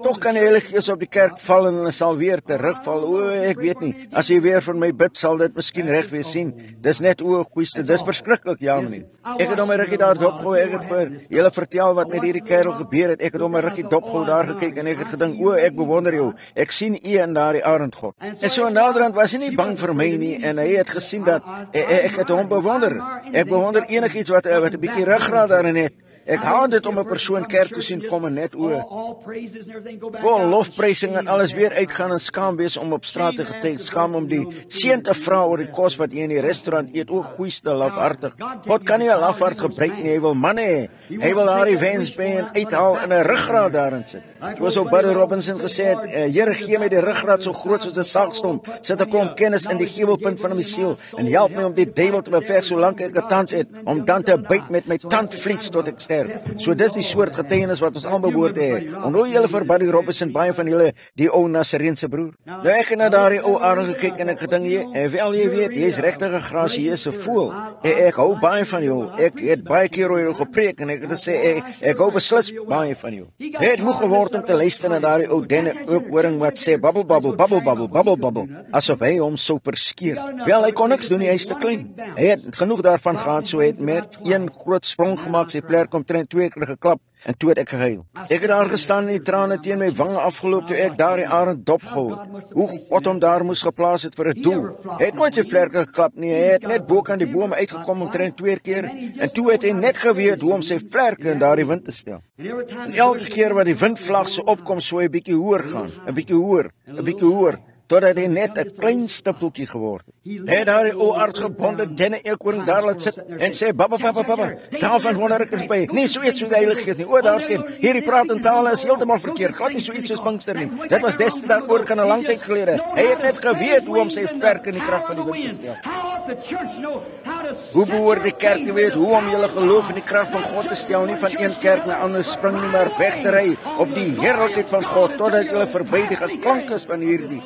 Toch kan die Heilige Gees op die kerk val en hy sal weer terugval. O, ek weet nie, as hy weer vir my bid, sal dit miskien reg wees sien. Dis net goeiste, dis verskriklik, ja meneer. Ek het om my rukkie daar dopgehou, ek het vir julle vertel wat met hierdie kerel gebeur het. Ek het om my rukkie dopgehou daar gekyk en ek het gedink, o, ek bewonder jou. Ek sien u in daardie arend God. En so naderhand was hy nie bang vir my nie en hy het gesien dat ek het hom bewonder. Ek bewonder enigiets wat 'n bietjie ruggraat daarin het. Ek haat dit om 'n persoon kerk te sien kom en net vol lofprysing en alles weer uitgaan en skaam wees om op straat te getuig, skaam om die seun te vra oor die kos wat jy in die restaurant eet, o goeiste lafhartig. God kan nie 'n lafhart gebruik nie, hy wil manne hê. Hy wil haar die wensbeen uithaal en 'n ruggraat daarin sit. Soos ou Buddy Robinson gesê het, Here gee my die ruggraat so groot soos 'n saagstomp, sit 'n klomp kennis in die gevelpunt van my siel en help my om die duiwel te beveg solank ek 'n tand het, om dan te byt met my tandvlies tot ek sterf. sterf. So dis die soort getuienis wat ons almal behoort te hê. Onthou julle vir Buddy Robinson, baie van julle, die ou Nasareense broer. Nou ek het na daardie ou arend gekyk en ek gedink, wel jy weet, jy's regtig 'n grasieuse voël. Ek hou baie van jou. Ek het baie keer oor jou gepreek en ek het gesê ek hou beslis baie van jou. Hy het moeg geword om te luister na daardie ou denne horing wat sê babbel babbel babbel babbel babbel babbel, asof hy hom sou perskeer. Wel, hy kon niks doen nie, hy's te klein. Hy het genoeg daarvan gehad, so hy het met een groot sprong gemaak, sy vlerk omtrent 2 keer geklap en toe het ek gehuil. Ek het daar gestaan en die trane teen my wange afgeloop toe ek daardie arend dopgehou. Hoe God hom daar moes geplaas het vir 'n doel. Hy het nooit sy vlerke geklap nie, hy het net bo kan die boom uitgekom omtrent 2 keer en toe het hy net geweet hoe om sy vlerke in daardie wind te stel. En elke keer wat die windvlag so opkom, so hy bietjie hoër gaan, 'n bietjie hoër, totdat hy net 'n klein stippeltjie geword het. Hy het daardie ou aardgebonde denne eekhoring daar laat sit en sê baba, daarvan wonder ek is by. Nie so iets so die Heilige Gees nie. O, daar skien, hierdie praat in tale is heeltemal verkeerd. Glad nie so iets soos Pinkster nie. Dit was destyds daaroor kan 'n lang tyd gelede. Hy het net geweet hoe om sy vlerke in die krag van die wind te stel. Hoe behoort die kerk te weet hoe om julle geloof in die krag van God te stel, nie van een kerk na ander spring nie, maar weg te ry op die heerlikheid van God totdat julle verby die geklank is van hierdie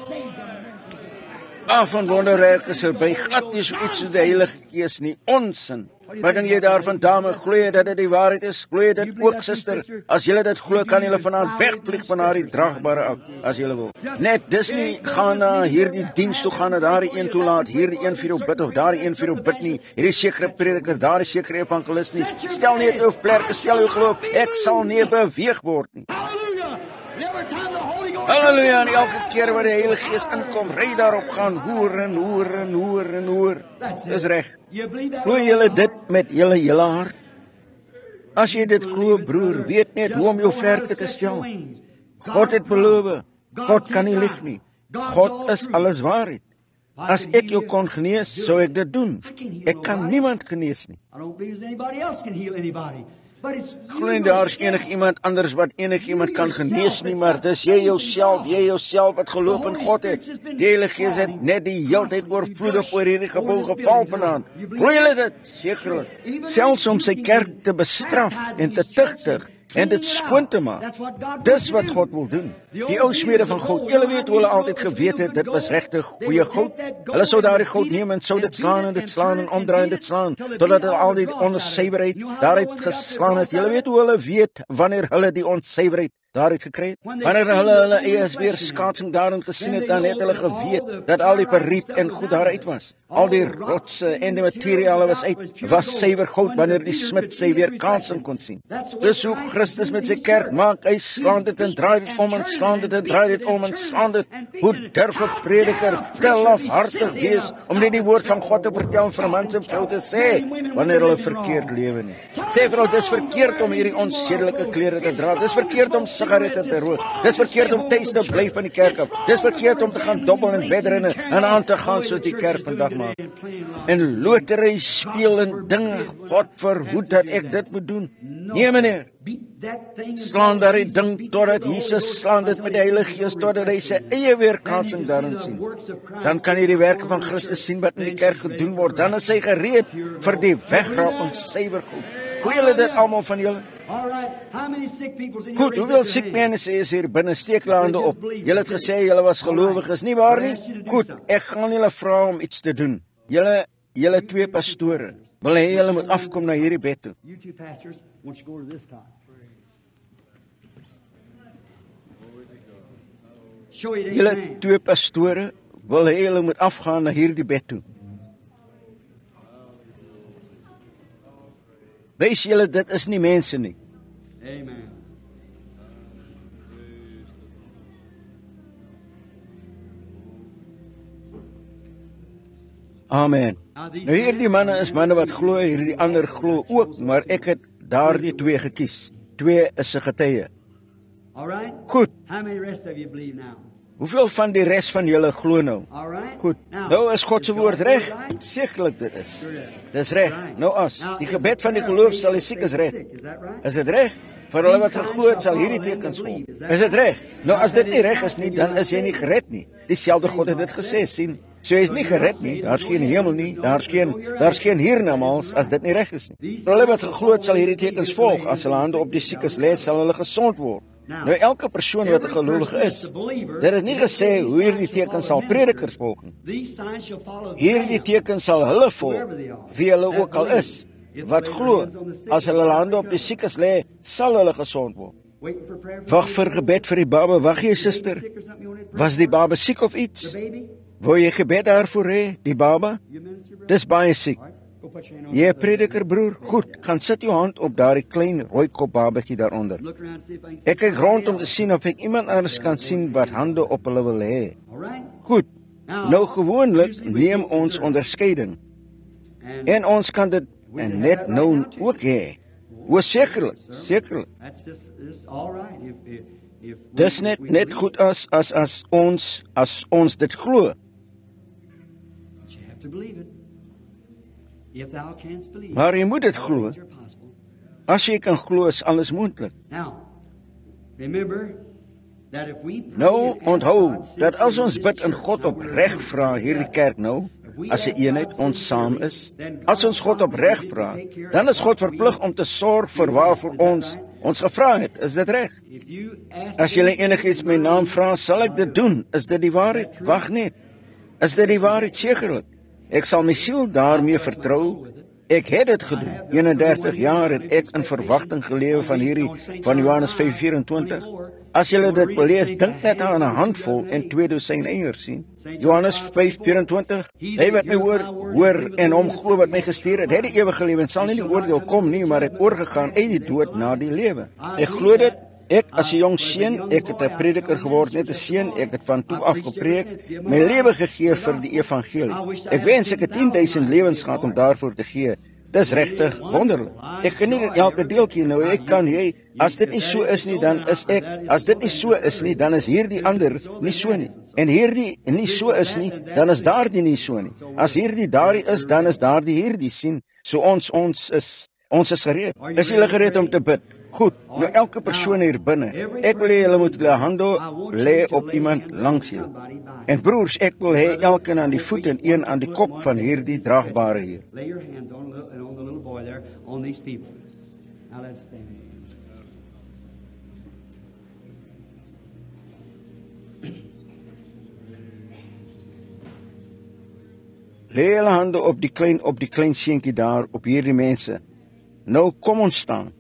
van wonderwerke is by glad nie so iets soos die Heilige Gees nie, onsin. Wat dink jy daarvan, dame, glo jy dat dit die waarheid is? Glo jy dit ook, suster? As julle dit glo, kan julle vanaand wegvlieg van daardie dragbare ak, as julle wil. Net dis nie gaan na hierdie diens toe gaan, na daardie een toelaat, hierdie een vir jou bid of daardie een vir jou bid nie, hierdie sekere prediker, daardie sekere evangelist nie. Stel net jou vlerke, stel jou geloof, ek sal nie beweeg word nie. Halleluja, en elke keer wat die Heilige Gees inkom, ry daarop gaan, hoor. Dis reg. Glo julle dit met julle hele hart? As jy dit glo, broer, weet net hoe om jou vlerke te stel. God het beloof, God kan nie lieg nie. God is alles waarheid. As ek jou kon genees, sou ek dit doen. Ek kan niemand genees nie. Glo nie daar is iemand anders wat iemand kan genees nie, maar dis jy jouself wat geloof in God het. Die Heilige Gees het net die heeltyd oorvloedig oor hierdie gebou geval vanaand. Glo julle dit? Sekerlik. Selfs om sy kerk te bestraf en te tugtig en dit skoon te maak. Dis wat God wil doen. Die ou smede van goud, julle weet hoe hulle altyd geweet het, dit was regtig goeie goud. Hulle sou daardie goud neem en sou dit slaan en omdraai en dit slaan, totdat hulle al die onsuiverheid daaruit geslaan het. Julle weet hoe hulle weet wanneer hulle die onsuiverheid daaruit gekry het. Wanneer hulle eers weer skaatsing daarin gesien het, dan het hulle geweet dat al die periet en goed daaruit was. Al die rotse en die materiale was suiwer goud wanneer die smid sy weerkaatsing kon sien. Dis hoe Christus met sy kerk maak, hy slaan dit en draai dit om en slaan dit en draai dit om en slaan dit. Hoe durf 'n prediker te lafhartig wees om net die woord van God te vertel vir mans en vrou te sê wanneer hulle verkeerd lewe nie. Sê vrou, dis verkeerd om hierdie onsedelike klere te dra. Dis verkeerd om sigarette te rook. Dis verkeerd om tuis te bly van die kerk af. Dis verkeerd om te gaan dobbel en wedrenne en aan te gaan soos die kerk vandag maak. En lotery speel en dinge. God verhoed dat ek dit moet doen. Nee, meneer. Slaan daar die ding totdat Jesus slaan dit met die Heilige Gees totdat hy sy eie weerkaatsing daarin sien. Dan kan jy die werke van Christus sien wat in die kerk gedoen word. Dan is hy gereed vir die wegraap en suiwer goed. Goeie julle dit almal van julle? Goed, hoeveel siek mense is hier binne? Steek hulle hande op. Julle het gesê julle was gelowiges, nie waar nie? Goed, ek gaan julle vra om iets te doen. Julle 2 pastore, wil hê julle moet afkom na hierdie bed toe. Julle 2 pastore, wil hê julle moet afgaan na hierdie bed toe. Wees julle, dit is nie mense nie. Amen. Amen. Nou hierdie manne is manne wat glo, hierdie ander glo ook, maar ek het daardie 2 gekies. 2 is 'n getuie. Goed. Hoeveel van die res van julle glo nou? Goed. Nou is God se woord reg. Sekerlik dit is. Dis reg. Nou as die gebed van die geloof sal die siekes red. Is dit reg? Vir hulle wat geglo het, sal hierdie tekens kom. Is dit reg? Nou as dit nie reg is nie, dan is jy nie gered nie. Dieselfde God het dit gesê, sien. So jy is nie gered nie, daar's geen hemel nie, daar's geen hiernamaals as dit nie reg is nie. Vir hulle wat geglo het, sal hierdie tekens volg, as hulle hande op die siekes lê, sal hulle gesond word. Nou elke persoon wat 'n gelowige is, dit is nie gesê hoe hierdie tekens sal predikers volg nie. Hierdie tekens sal hulle volg, wie hulle ook al is, wat glo, as hulle hande op die siekes lê, sal hulle gesond word. Wag vir gebed vir die baba, wag jy suster, was die baba siek of iets? Wil jy gebed daarvoor hê, die baba? Dis baie siek. Jy prediker broer, goed, gaan sit jou hand op daardie klein rooikop babatjie daaronder. Ek kyk rond om te sien of ek iemand anders kan sien wat hande op hulle wil hê. Goed, nou gewoonlik neem ons onderskeiding. En ons kan dit net nou ook hê. O, sekerlik. Dis net goed as ons dit glo. Maar jy moet dit glo. As jy kan glo, is alles moontlik. Nou, onthou, dat as ons bid en God opreg vra, hierdie kerk nou, as 'n eenheid ons saam is, as ons God opreg vra, dan is God verplig om te sorg vir waarvoor ons gevra het. Is dit reg? As jy enigiets my naam vra, sal ek dit doen. Is dit die waarheid? Wag net. Is dit die waarheid? Sekerlik. Ek sal my siel daarmee vertrou. Ek het dit gedoen. 31 jaar het ek in verwagting gelewe van Johannes 5:24. As julle dit lees, dink net aan 'n handvol en 2 dosyn eiers sien. Johannes 5:24. Hy wat my hoor en hom glo wat my gestuur het, die ewige lewe en sal nie die oordeel kom nie, maar het oorgegaan uit die dood na die lewe. Ek glo dit. Ek as 'n jong seun, ek het 'n prediker geword, net 'n seun, ek het van toe af gepreek, my lewe gegee vir die evangelie. Ek wens ek het 10,000 lewens gehad om daarvoor te gee. Dis regtig wonderlik. Ek geniet dit elke deeltjie nou. Ek kan jy, as dit nie so is nie, dan is ek. As dit nie so is nie, dan is hierdie ander nie so nie. En hierdie nie so is nie, dan is daardie nie so nie. As hierdie daardie is, dan is daardie hierdie sien. So ons is gereed. Is julle gereed om te bid? Goed, nou elke persoon hier binne, ek wil hê julle moet hulle hande lê op iemand langs julle. En broers, ek wil hê elkeen aan die voet en een aan die kop van hierdie draagbare hier. Lê julle hande op die klein seentjie daar, op hierdie mense. Nou kom ons staan.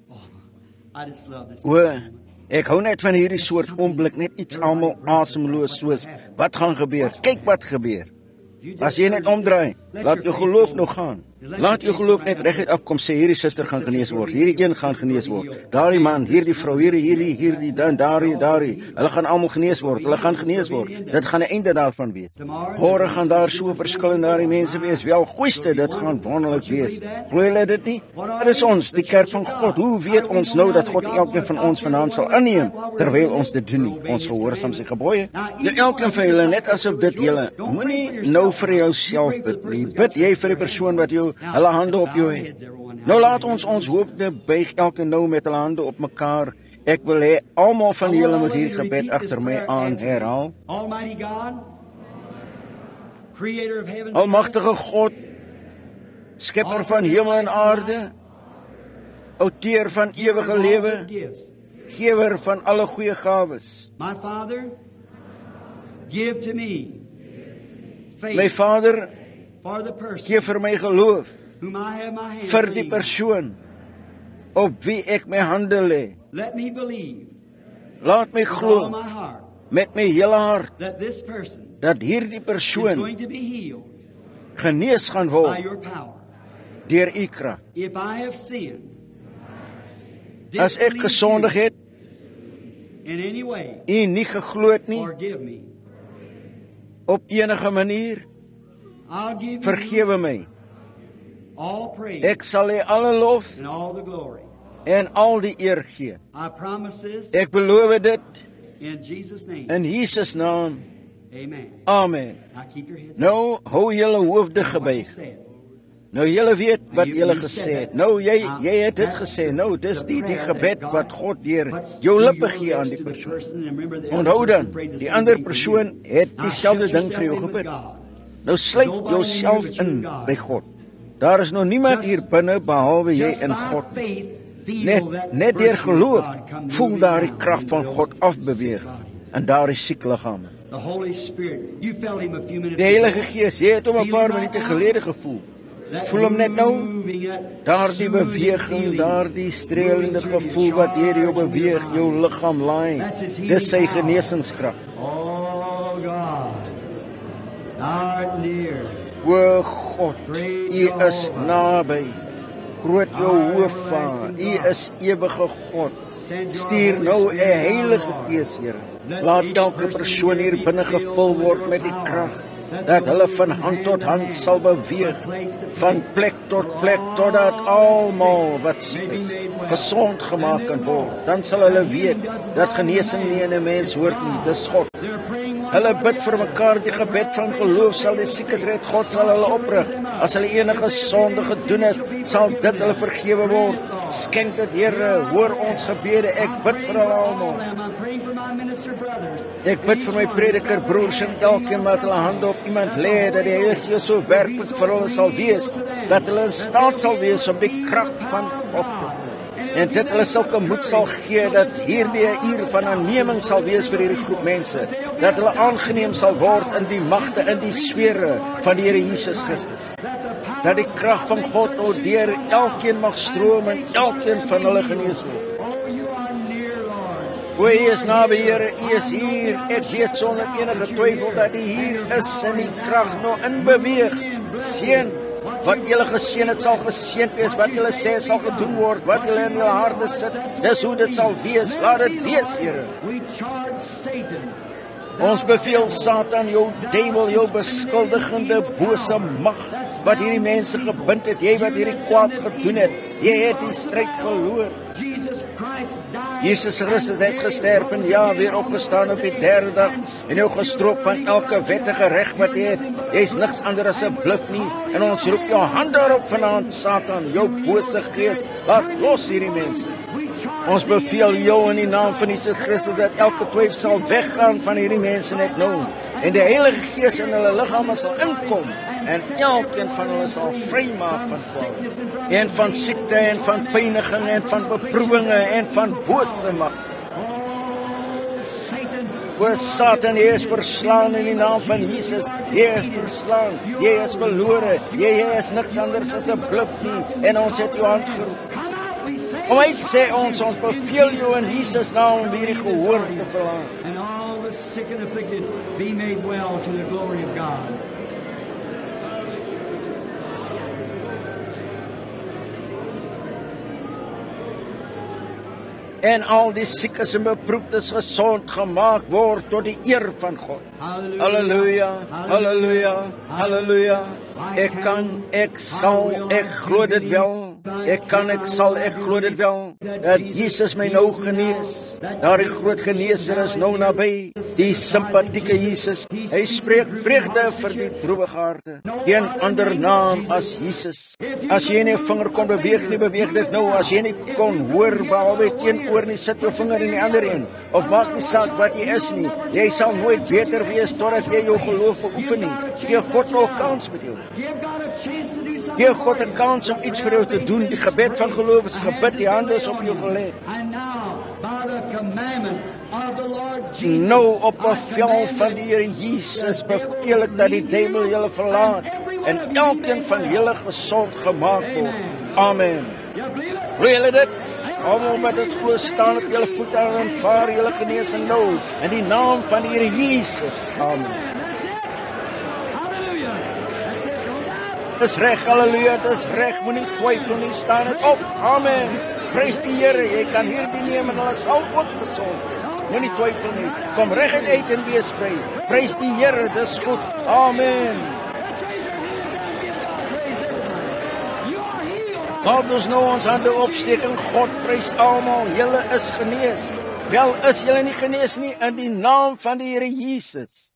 O, ek hou net van hierdie soort oomblik, net iets almal asemloos soos, wat gaan gebeur? Kyk wat gebeur. As jy net omdraai, laat jou geloof nog gaan. Laat jou geloof net reguit afkom, sê hierdie suster gaan genees word, hierdie een gaan genees word, daardie man, hierdie vrou, hierdie, dan daardie, hulle gaan almal genees word, hulle gaan genees word. Dit gaan 'n einde daarvan wees. Môre gaan daar so verskillende daardie mense wees, wel goeiste, dit gaan wonderlik wees. Glo julle dit nie? Dit is ons, die kerk van God. Hoe weet ons nou dat God elkeen van ons vanaand sal aanneem, terwyl ons dit doen nie? Ons gehoorsaam sy gebooie. Nou elkeen van julle, net asof dit julle, moenie nou vir jouself bid nie. Bid jy vir die persoon wat jou hulle hande op jou het. Nou laat ons hoop buig elke nou met hulle hande op mekaar. Ek wil hê almal van julle moet hierdie gebed agter my aan herhaal. Almagtige God, skepper van hemel en aarde, outeur van ewige lewe, gewer van alle goeie gawes. My Vader, gee vir my geloof, vir die persoon op wie ek my hande lê. Laat my glo met my hele hart dat hierdie persoon genees gaan word deur u krag. As ek gesondig het, u nie geglo het nie, op enige manier, vergewe my. Ek sal u alle lof en al die eer gee. Ek beloof dit in Jesus naam. Amen. Nou hou julle hoofde gebuig. Nou julle weet wat julle gesê het. Nou jy het dit gesê. Nou dis die gebed wat God deur jou lippe gee aan die persoon. Onthou dan, die ander persoon het dieselfde ding vir jou gebid. Nou sluit jouself in by God. Daar is nou niemand hier binne behalwe jy en God. Net deur geloof voel daar die krag van God afbeweeg in daardie siek liggaam. Die Heilige Gees, jy het hom 'n paar minute gelede gevoel. Voel hom net nou, daardie beweging, daardie strelende gevoel wat deur jou beweeg, jou liggaam laai. Dis sy genesingskrag. O God, U is naby. Groot jou hoof, U is ewige God. Stuur nou 'n Heilige Gees, Here. Laat elke persoon hier binne gevul word met die krag, dat hulle van hand tot hand sal beweeg, van plek tot plek, totdat almal wat siek is, gesond gemaak kan word. Dan sal hulle weet, dat genesing nie in 'n mens hoort nie, dis God. Hulle bid vir mekaar, die gebed van geloof sal die siekes red, God sal hulle oprig. As hulle enige sonde gedoen het, sal dit hulle vergewe word. Skenk dit, Here, hoor ons gebede, ek bid vir hulle almal. Ek bid vir my prediker broers en elkeen wat hulle hande op iemand lê, dat die Heilige Gees so werklik vir hulle sal wees, dat hulle in staat sal wees om die krag van God en dit hulle sulke moed sal gee, dat hierdie 'n uur van aanneming sal wees vir hierdie groep mense, dat hulle aangeneem sal word in die magte, in die sfere van die Here Jesus Christus, dat die krag van God nou deur elkeen mag stroom en elkeen van hulle genees word. O, U is naby, Here, U is hier. Ek weet sonder enige twyfel dat U hier is en die krag nou inbeweeg. Seën wat julle geseën het sal geseënd wees, wat julle sê sal gedoen word, wat julle in julle harte sit, dis hoe dit sal wees. Laat dit wees, Here. Ons beveel Satan, jou duiwel, jou beskuldigende bose mag, wat hierdie mense gebind het, jy wat hierdie kwaad gedoen het, jy het die stryd verloor. Jesus Christus het gesterf en ja, weer opgestaan op die 3de dag en jou gestroop van elke wettige reg wat jy het. Jy is niks anders as 'n bluf nie en ons roep jou hand daarop vanaand, Satan, jou bose gees, laat los hierdie mense. Ons beveel jou in die naam van Jesus Christus dat elke twyfel sal weggaan van hierdie mense net nou en die Heilige Gees in hulle liggame sal inkom en elkeen van hulle sal vrymaak van kwaad en van siekte en van pyniging en van beproewinge en van bose mag. O Satan, jy is verslaan in die naam van Jesus. Jy is verslaan, jy is verlore, jy is niks anders as 'n blip nie en ons het jou hand geroep. Om uit sê ons beveel jou in Jesus naam om hierdie gehoor te verlang. And all the sick and afflicted be made well to the glory of God. En al die siekes en beproefdes gesond gemaak word tot die eer van God. Halleluja, halleluja, halleluja. Ek kan, ek sal, ek glo dit wel. Ek kan, ek sal, ek glo dit wel. Dat Jesus my nou genees. Daar die groot geneeser is nou naby. Die sympathieke Jesus. Hy spreek vreugde vir die droewige harte. Geen ander naam as Jesus. As jy nie 'n vinger kon beweeg nie, beweeg dit nou. As jy nie kon hoor behalwe een oor nie, sit jou vinger in die ander een. Of maak nie saak wat jy is nie. Jy sal nooit beter wees totdat jy jou geloof beoefen nie. Gee God nog 'n kans met jou. Gee God 'n kans om iets vir jou te doen. Die gebed van geloof is gebid, die hande is op jou gelê. Nou op 'n vel van die Here Jesus beveel ek dat die duiwel julle verlaat en elkeen van julle gesond gemaak word. Amen. Glo julle dit? Almal wat dit glo, staan op julle voete en aanvaar julle genesing nou in die naam van die Here Jesus. Amen. Dis reg, halleluja, dis reg, moenie twyfel nie, staan dit op. Amen. Prys die Here, jy kan hierdie neem en hulle sal ook gesond wees. Moenie twyfel nie. Kom reguit uit en wees vry. Prys die Here, dis goed. Amen. Laat ons nou ons hande opsteek en God prys almal. Julle is genees. Wel is julle nie genees nie in die naam van die Here Jesus.